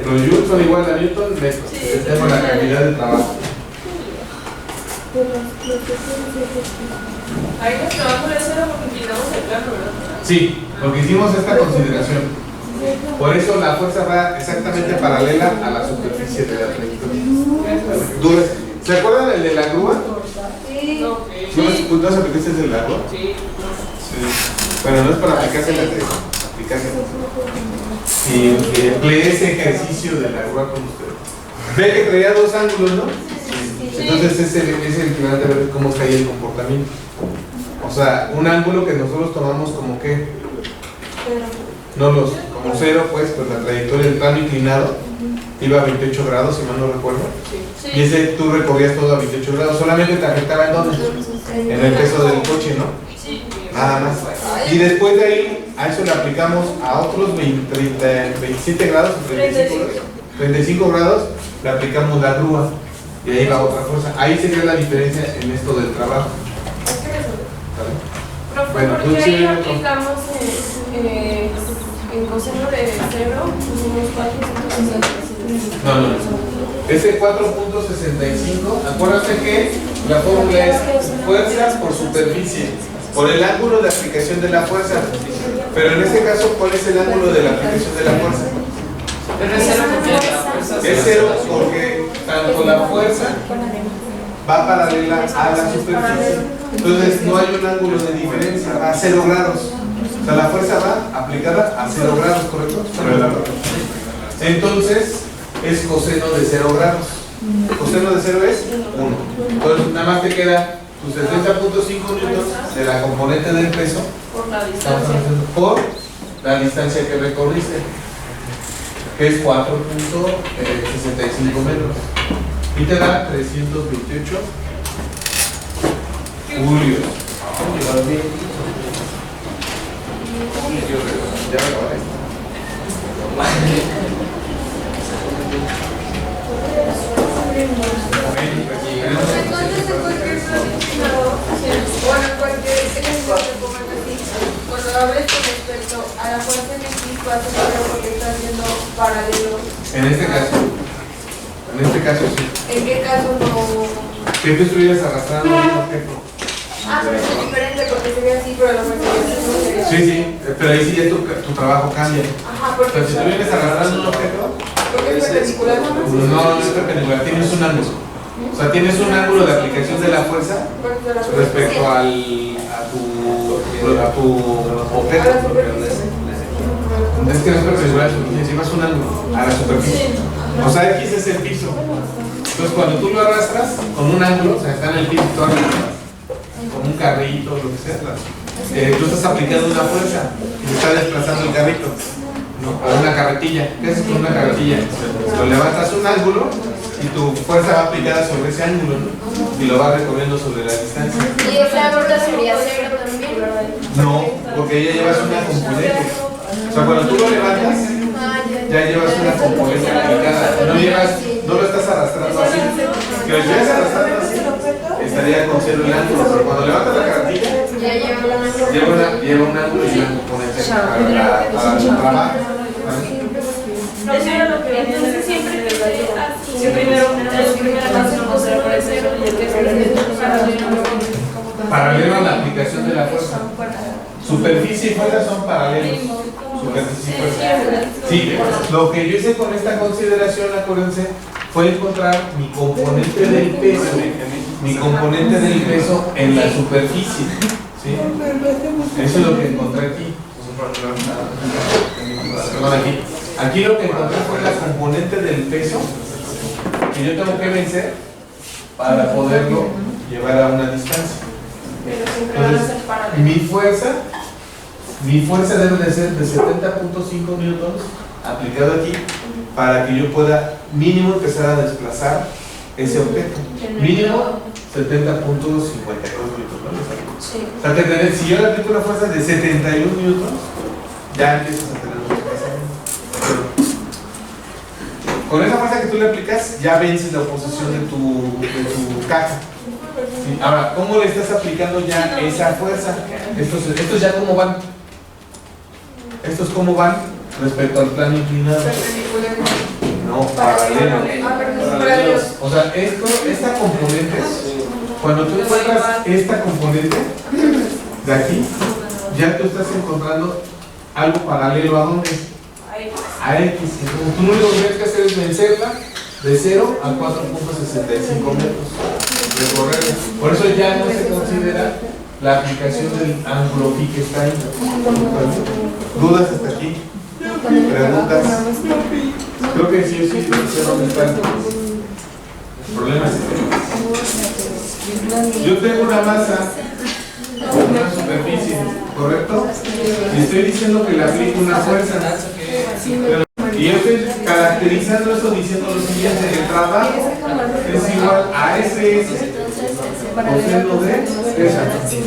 Los joules son igual a newton metro. Tenemos la cantidad de trabajo. Ahí nos trabajo de cero porque quitamos el plano, ¿verdad? Sí, porque hicimos esta consideración. Por eso la fuerza va exactamente paralela a la superficie de la trayectoria. ¿Se acuerdan del de la grúa? Sí. ¿No se aplicaste el de la grúa? Sí. Bueno, no es para aplicarse la aplicarse. Y empleé ese ejercicio de la grúa con ustedes. Ve que traía dos ángulos, ¿no? Entonces es el equivalente a ver cómo está ahí el comportamiento. O sea, un ángulo que nosotros tomamos como que no como cero, pues la trayectoria del plano inclinado iba a 28 grados, si mal no recuerdo. Sí. Y ese tú recorrías todo a 28 grados, solamente te afectaba en dónde? En el peso del coche, ¿no? Sí. Nada más. Y después de ahí, a eso le aplicamos a otros 27 grados, 35 grados, le aplicamos la grúa. Y ahí va otra fuerza. Ahí sería la diferencia en esto del trabajo. Profe, Bueno, ¿por tú qué sí ahí ves aplicamos en coseno de 0? Pusimos 465. No. Ese 4.65, acuérdate que la fórmula es fuerza por superficie, por el ángulo de aplicación de la fuerza. Pero en este caso, ¿cuál es el ángulo de la aplicación de la fuerza? Pero es 0 porque la fuerza Es 0 porque tanto la fuerza va paralela a la superficie. Entonces no hay un ángulo de diferencia, va a 0 grados. O sea, la fuerza va aplicada a 0 grados, ¿correcto? Entonces es coseno de 0 grados. Coseno de 0 es 1. Entonces nada más te queda tus 70.5 newtons de la componente del peso Por la distancia. por la distancia que recorriste, que es 4.65 metros. Y te da 328 julios. Ya me acabé. Entonces, en cualquier bueno, cualquier ejemplo que pongan así, cuando hables con respecto a la fuerza en X, vas a saber porque está haciendo paralelo. En este caso sí. ¿En qué caso no? Que tú estuvieras arrastrando un objeto. Pero es diferente porque sería así, pero la fuerza no sería. Sí, pero ahí sí ya tu trabajo cambia. Ajá, O porque sea, si tú vienes arrastrando un objeto, porque es perpendicular. no es perpendicular, tienes un ángulo. O sea, tienes un ángulo de aplicación de la fuerza respecto a tu objeto. Es que no es perpendicular a la superficie, llevas un ángulo a la superficie. O sea, X es el piso. Entonces, cuando tú lo arrastras con un ángulo, o sea, está en el piso, tú arrastras con un carrito, lo que sea, tú estás aplicando una fuerza y te está desplazando el carrito, ¿no? O una carretilla. ¿Qué haces con una carretilla? Lo levantas un ángulo y tu fuerza va aplicada sobre ese ángulo, ¿no? Y lo vas recorriendo sobre la distancia. Y esa fuerza sería 0 también. No, porque ya llevas una componente. O sea, cuando tú lo levantas, ya llevas una componente aplicada. No lo estás arrastrando así. Que lo estuvieras arrastrando así, estaría con 0 el ángulo. Pero cuando levantas la carretilla, lleva un ángulo y una componente para el trabajo. Eso era lo que entonces siempre que así. Primero, la primera fase no coseno de 0 y el que es Paralelo a la aplicación de la fuerza. Superficie y fuerza son paralelos. Superficie y fuerza. Sí, lo que yo hice con esta consideración, acuérdense, fue encontrar mi componente del peso. Mi componente del peso en la superficie. ¿Sí? Eso es lo que encontré aquí. Perdón, aquí lo que encontré fue la componente del peso que yo tengo que vencer para poderlo llevar a una distancia. Entonces, mi fuerza debe de ser de 70.5 newtons aplicado aquí para que yo pueda mínimo empezar a desplazar ese objeto. Mínimo 70.52 newtons, ¿no? Sí. O sea, si yo le aplico una fuerza de 71 newtons, ya empiezas a tener un desplazamiento. Con esa fuerza que tú le aplicas, ya vences la oposición de tu caja. ¿Sí? Ahora, ¿cómo le estás aplicando ya esa fuerza? Estos ya cómo van. Estos cómo van respecto al plano inclinado. No, paralelo. O sea, esta componente, cuando tú encuentras esta componente de aquí, ya tú estás encontrando algo paralelo a dónde? A X. Entonces, tú lo único que tienes que hacer es vencerla de 0 a 4.65 metros. Recorrer. Por eso ya no se considera la aplicación del ángulo phi que está ahí. ¿Dudas hasta aquí? ¿Preguntas? Creo que sí, sé dónde está el problema. Yo tengo una masa, una superficie, ¿correcto? Y estoy diciendo que le aplico una fuerza. Pero Y yo estoy caracterizando eso diciendo lo siguiente: el trabajo es igual a SS coseno de esa. Sí,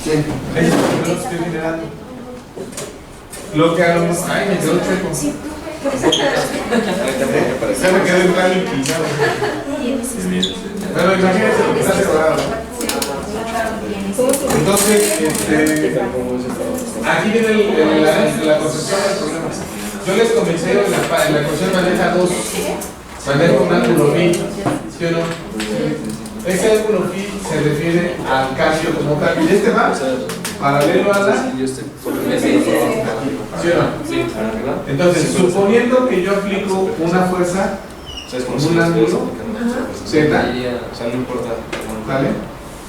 eso es lo que estoy generando. Lo que a lo mejor. Ay, me quedó chueco. Se me quedó en plan inclinado. Bueno, imagínense lo que está separado. Entonces, aquí viene la concepción del problema. Yo les comencé en la ecuación maneja un ángulo phi, ¿sí o no? Ese ángulo phi se refiere al cambio como tal. Y este va paralelo a la. ¿Sí o no? Entonces, suponiendo que yo aplico una fuerza con un ángulo Z, ¿vale?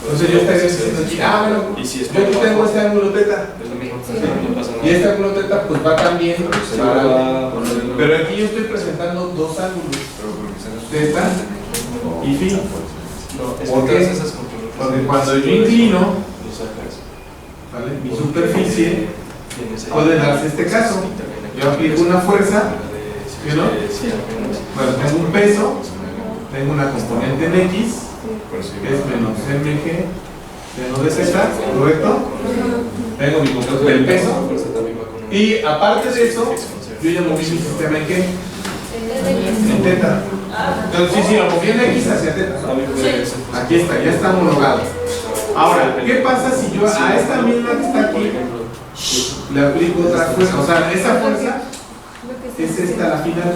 Entonces yo estaría diciendo aquí, bueno, yo tengo este ángulo θ. Y este ángulo θ pues va también pero aquí yo estoy presentando dos ángulos, θ y phi. ¿Por qué? Porque cuando yo inclino, ¿vale?, mi superficie, puede darse este caso. Yo aplico una fuerza, ¿sí, no? Bueno, tengo un peso, tengo una componente en X, que es menos mg menos dz, ¿correcto? Tengo mi componente del peso. Y aparte de eso, yo ya moví mi sistema en qué? En θ. Entonces, sí, lo moví en X hacia θ. Aquí está, ya está homologado. Ahora, ¿qué pasa si yo a esta misma que está aquí le aplico otra fuerza? O sea, esa fuerza es esta la final.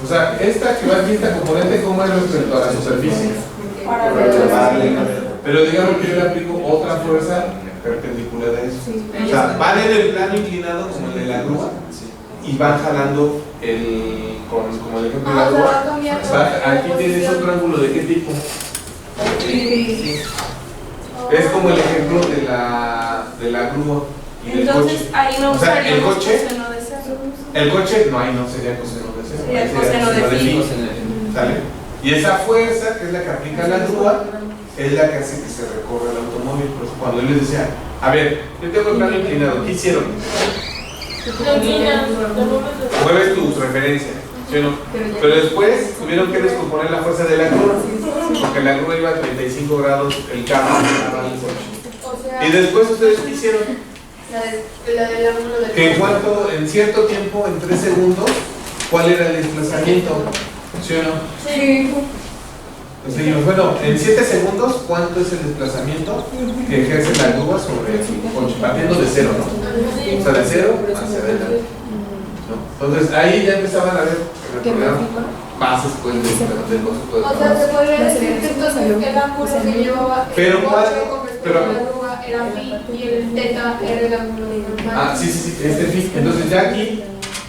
O sea, esta que va aquí, esta componente, ¿cómo es respecto a la superficie? Pero digamos que yo le aplico otra fuerza perpendicular a eso. O sea, van en el plano inclinado como el de la grúa y van jalando como el ejemplo de la grúa. Aquí tienes otro ángulo de qué tipo. Es como el ejemplo de la grúa y del Entonces coche. ahí no O sea, el usaríamos coche, coseno de cero. el coche, no, ahí no sería coseno de cero. Sería Ahí coseno de phi. ¿Sale? Y esa fuerza, que es la que aplica la grúa, es la que hace que se recorra el automóvil. Pues cuando él les decía, a ver, yo tengo el plano inclinado, ¿qué hicieron? Mueves tu referencia, ¿sí o no? Pero después tuvieron que descomponer la fuerza de la grúa, porque la grúa iba a 35 grados, el carro estaba en el coche. Y después ustedes ¿qué hicieron? La del ángulo del Que en cierto tiempo, en 3 segundos, ¿cuál era el desplazamiento? ¿Sí o no? Sí. Pues seguimos. Bueno, en 7 segundos, ¿cuánto es el desplazamiento que ejerce la grúa sobre el coche? Partiendo de cero, ¿no? O sea, de cero hacia adelante. ¿No? Entonces, ahí ya empezaban a ver bases pues, del concepto de O sea, se podría decir que entonces el ángulo que llevaba Pero el ¿cuál? coche con respecto a la grúa era phi y el θ era el ángulo normal. sí, este phi. Entonces, ya aquí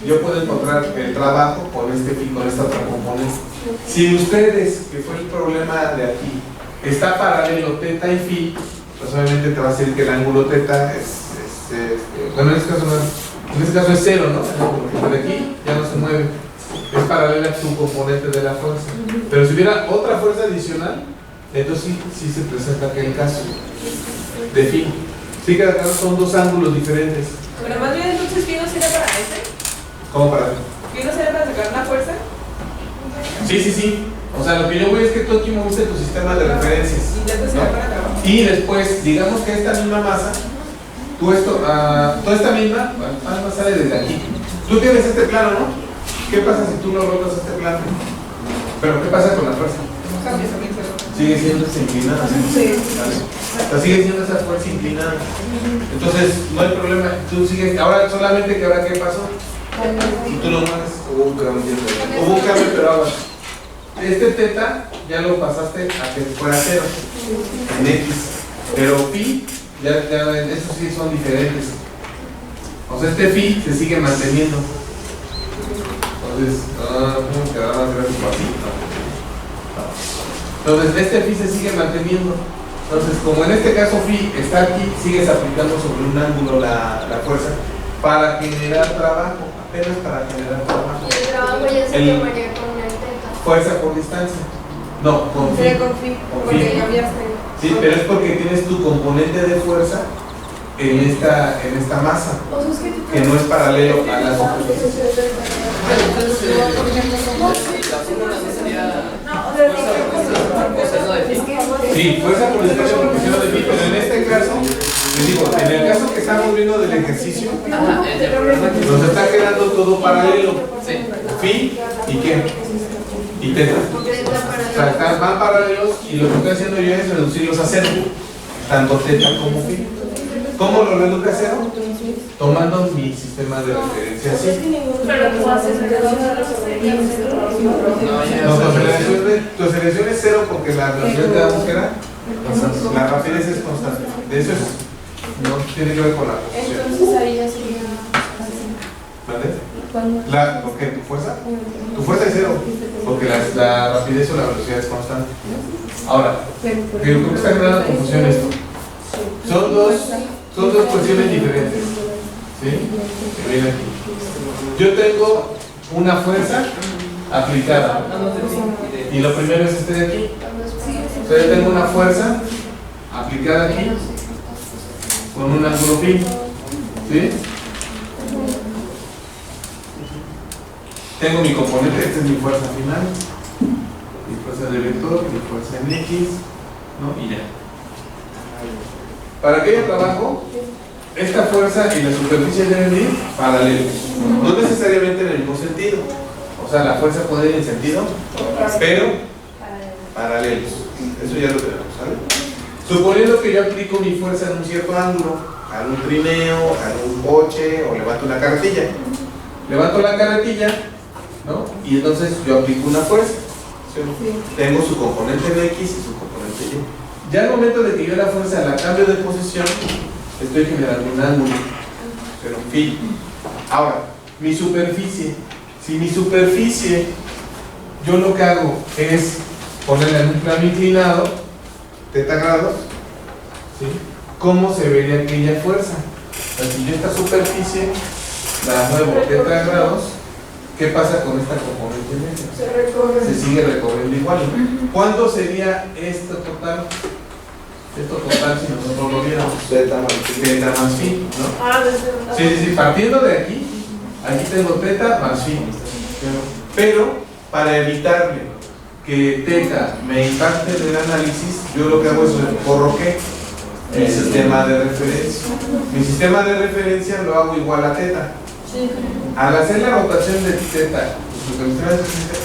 yo puedo encontrar el trabajo con este phi, con esta otra componente. Si ustedes, que fue el problema de aquí, está paralelo θ y phi, pues obviamente te va a decir que el ángulo θ bueno, en este caso es cero, ¿no? De aquí ya no se mueve, es paralela a tu componente de la fuerza. Pero si hubiera otra fuerza adicional, entonces sí se presenta aquel caso de phi. Sí que acá son dos ángulos diferentes. Pero más bien entonces, ¿quién no será para ese? ¿Cómo para qué? ¿Quién no será para sacar una fuerza? Sí. O sea, lo que yo veo es que tú aquí moviste tu sistema de referencias. Y después será para trabajo. Y después, digamos que esta misma masa, toda esta misma sale desde aquí. Tú tienes este plano, ¿no? ¿Qué pasa si tú no rotas este plano? Pero ¿qué pasa con la fuerza? Sigue siendo esa inclinada. Sí. O sea, sigue siendo esa fuerza inclinada. Entonces, no hay problema. Tú sigues. Ahora, solamente que ahora, ¿qué pasó? Y tú lo mueves. Hubo un cambio. Hubo un cambio, pero ahora. Este θ ya lo pasaste a que fuera cero en X. Pero phi, ya esos sí son diferentes. O sea, este phi se sigue manteniendo. Entonces, ¿cómo quedaba más gráfico así? Entonces, este phi se sigue manteniendo. Entonces, como en este caso phi está aquí, sigues aplicando sobre un ángulo la fuerza para generar trabajo, apenas para generar trabajo. El trabajo ya se tomaría con el θ. Fuerza por distancia. No, con phi. Sería con phi, porque cambiaste. Sí, pero es porque tienes tu componente de fuerza en esta masa, que no es paralelo a la superficie. Sí, fuerza por espacio proporcional de pi, pero en este caso, les digo, en el caso que estamos viendo del ejercicio, nos está quedando todo paralelo. Phi y qué? Y teta. O sea, van paralelos y lo que estoy haciendo yo es reducirlos a cero, tanto teta como phi. ¿Cómo lo reduje a cero? Tomando mi sistema de referencia así. Pero tú haces No, tu aceleración es cero porque la velocidad de la búsqueda, la rapidez es constante. De eso es, no tiene que ver con la posición. Entonces ahí ya sería. ¿Vale? ¿Por qué? ¿Tu fuerza? Tu fuerza es cero, porque la rapidez o la velocidad es constante. Ahora, creo que está generando confusión esto. Son dos cuestiones diferentes. ¿Sí? Que viene aquí. Yo tengo una fuerza aplicada. Y lo primero es este de aquí. Entonces yo tengo una fuerza aplicada aquí con un ángulo phi. ¿Sí? Tengo mi componente, esta es mi fuerza final, mi fuerza de vector, mi fuerza en X, ¿no? Y ya. Para que haya trabajo, esta fuerza y la superficie deben ir paralelos, no necesariamente en el mismo sentido. O sea, la fuerza puede ir en sentido, pero paralelos. Eso ya lo tenemos, ¿vale? Suponiendo que yo aplico mi fuerza en un cierto ángulo, hago un trineo, hago un coche o levanto una carretilla. Levanto la carretilla, ¿no? Y entonces yo aplico una fuerza. ¿Sí? Tengo su componente en X y su componente Y. Ya al momento de que yo la fuerza la cambio de posición, estoy generando un ángulo, pero phi. Ahora, mi superficie. Si mi superficie, yo lo que hago es ponerla en un plano inclinado, teta grados, ¿sí? ¿Cómo se vería aquella fuerza? O sea, si yo esta superficie la muevo teta grados, ¿qué pasa con esta componente media? Se sigue recorriendo igual. ¿Cuánto sería esto total? Esto total si nosotros lo viéramos. Teta más phi, ¿no? Sí, partiendo de aquí, aquí tengo teta más phi. Pero para evitarle que teta me impacte en el análisis, yo lo que hago es recorro ¿qué? Mi sistema de referencia. Mi sistema de referencia lo hago igual a teta. Al hacer la rotación de teta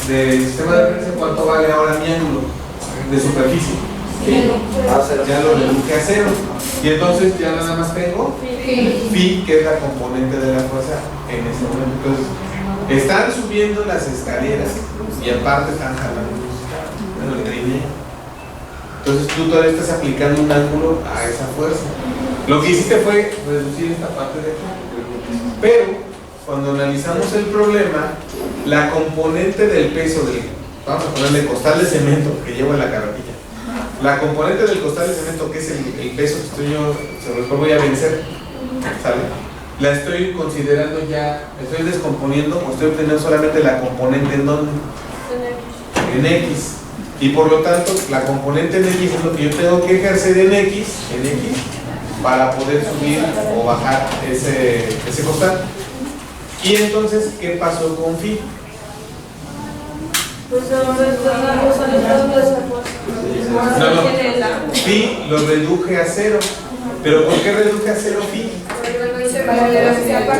del sistema de referencia, ¿cuánto vale ahora mi ángulo de superficie? Ya lo reduje a cero. Y entonces ya nada más tengo phi, que es la componente de la fuerza en ese momento. Entonces, están subiendo las escaleras y aparte están jalando el trineo. Entonces tú todavía estás aplicando un ángulo a esa fuerza. Lo que hiciste fue reducir esta parte de aquí. Pero cuando analizamos el problema, la componente del peso del, vamos a ponerle costal de cemento que llevo en la carretilla, la componente del costal de cemento, que es el peso que estoy yo, sobre el cual voy a vencer, ¿sale? La estoy considerando ya, estoy descomponiendo o estoy obteniendo solamente la componente en dónde? En X. Y por lo tanto, la componente en X es lo que yo tengo que ejercer en X, para poder subir o bajar ese costal. Y entonces, ¿qué pasó con phi? Pues no, phi lo reduje a cero. ¿Pero por qué reduje a cero phi?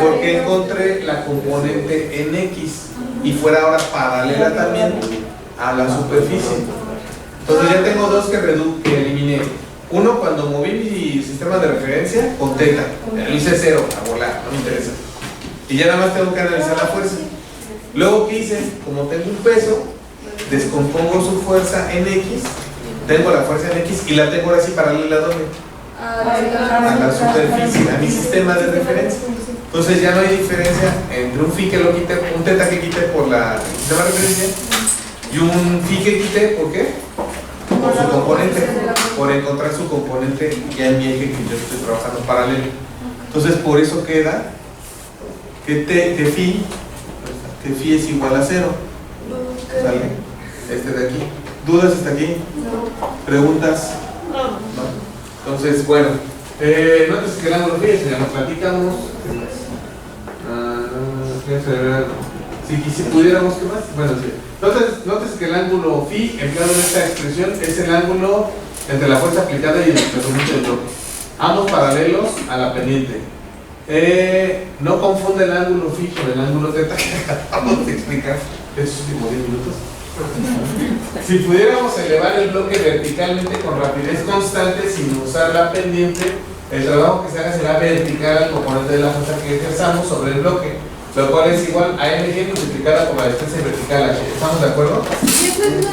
Porque encontré la componente en X y fuera ahora paralela también a la superficie. Entonces ya tengo dos que eliminé. Uno cuando moví mi sistema de referencia con teta, lo hice cero, a volar, no me interesa. Y ya nada más tengo que analizar la fuerza. Luego, ¿qué hice? Como tengo un peso, descompongo su fuerza en X, tengo la fuerza en X y la tengo ahora sí paralela a ¿dónde? A la superficie, a mi sistema de referencia. Entonces ya no hay diferencia entre un phi que lo quite, un teta que quite por la sistema de referencia y un phi que quite, ¿por qué? Por su componente, por encontrar su componente ya en mi eje que yo estoy trabajando paralelo. Entonces por eso queda que phi es igual a cero. ¿Sale? Este de aquí. ¿Dudas hasta aquí? ¿Preguntas? No. Entonces, bueno, Notas que el ángulo phi, ya nos platicamos. Si pudiéramos, ¿qué más? Bueno, sí. Notas que el ángulo phi empleado en esta expresión es el ángulo entre la fuerza aplicada y el desplazamiento del bloque. Ambos paralelos a la pendiente. No confunde el ángulo phi con el ángulo θ que acabamos de explicar estos últimos 10 minutos. Si pudiéramos elevar el bloque verticalmente con rapidez constante sin usar la pendiente, el trabajo que se haga será vertical al componente de la fuerza que ejerzamos sobre el bloque, lo cual es igual a mg multiplicada por la distancia vertical h. ¿Estamos de acuerdo? Y esa es la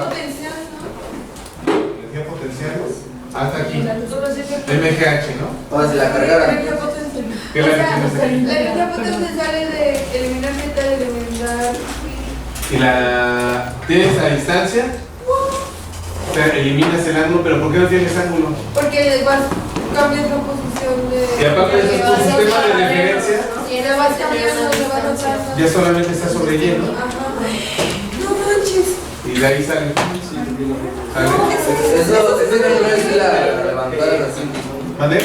potencial, ¿no? Energía potencial hasta aquí. MGH, MGH, ¿no? O si la cargara. energía potencial. ¿Qué es la energía La potencial? energía potencial sale de eliminar zeta, de eliminar Y la tienes a distancia, o sea, eliminas el ángulo, pero ¿por qué no tienes ángulo? porque cambias la posición de. Y aparte de tu sistema de referencia, Y le vas cambiando, le vas rotando. ya solamente está sobre lleno, Ajá. No manches. y de ahí sale. ¿Sale? Eso no es la levantada así. ¿Mande?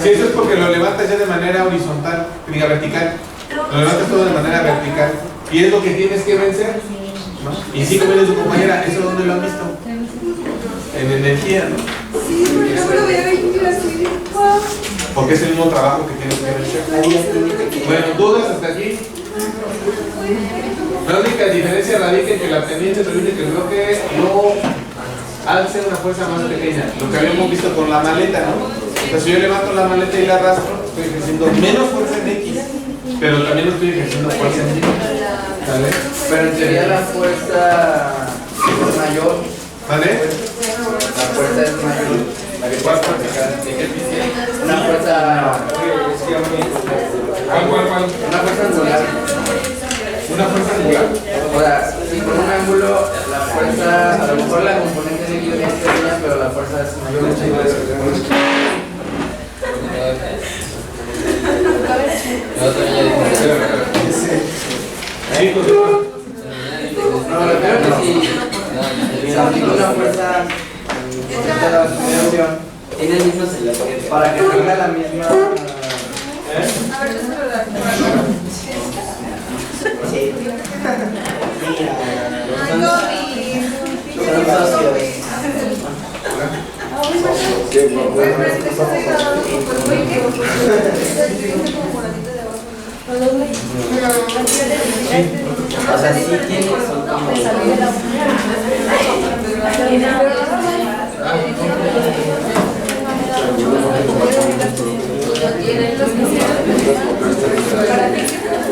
Sí, eso es porque lo levantas ya de manera horizontal, diga vertical. Lo levantas todo de manera vertical. Y es lo que tienes que vencer, ¿no? Y sí, como viene su compañera, ¿eso dónde lo han visto? En energía, ¿no? Sí, porque yo me lo voy a venir así. Porque es el mismo trabajo que tienes que vencer. Bueno, ¿dudas hasta aquí? La única diferencia radica en que la pendiente permite que el bloque no alce una fuerza más pequeña. Lo que habíamos visto con la maleta, ¿no? O sea, si yo levanto la maleta y la arrastro, estoy ejerciendo menos fuerza en X, pero también estoy ejerciendo fuerza en Y. ¿Vale? Pero en teoría la fuerza es mayor. ¿Vale? La fuerza es mayor. La que puedes practicar. Una fuerza. ¿Cuál? Una fuerza angular. Una fuerza angular. O sea, si con un ángulo la fuerza, a lo mejor la componente de X es pequeña, pero la fuerza es mayor. Sí, pues. No, me refiero que si se aplica una fuerza de la aceleración, tiene el mismo para que tenga la misma. A ver, eso es verdad. Ay, Gobi. Son socios. O sea, sí tiene, son como.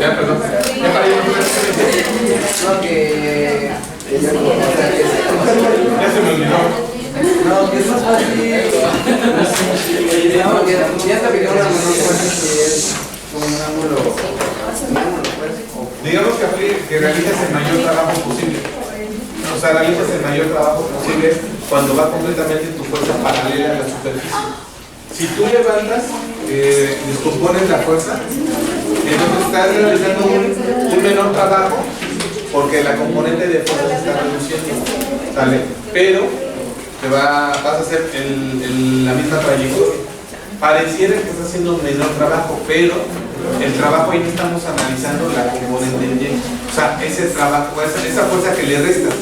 Ya, perdón. Ya para ir. No, que. Ya se me olvidó. No, que es más fácil. No, que ya está picando una menor fuerza si es como un ángulo. Digamos que realizas el mayor trabajo posible. O sea, realizas el mayor trabajo posible cuando va completamente tu fuerza paralela a la superficie. Si tú levantas, descompones la fuerza, entonces estás realizando un menor trabajo porque la componente de fuerza se está reduciendo, ¿sale? Pero vas a hacer la misma trayectoria. Pareciera que estás haciendo un menor trabajo, pero el trabajo ahí no estamos analizando la componente en Y. O sea, ese trabajo, esa fuerza que le restas,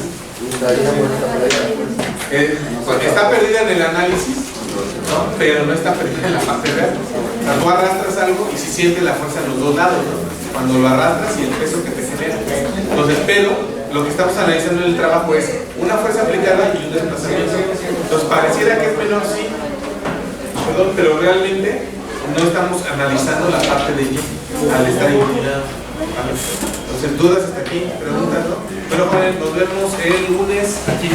está perdida en el análisis, ¿no? Pero no está perdida en la parte real. O sea, tú arrastras algo y si sientes la fuerza en los dos lados, ¿no? Cuando lo arrastras y el peso que te genera. Entonces, pero lo que estamos analizando en el trabajo es una fuerza aplicada y un desplazamiento. Entonces, pareciera que es menor, sí, perdón, pero realmente no estamos analizando la parte de Y al estar inclinado. Entonces, dudas hasta aquí, preguntas, ¿no? Pero Juan, nos vemos el lunes aquí.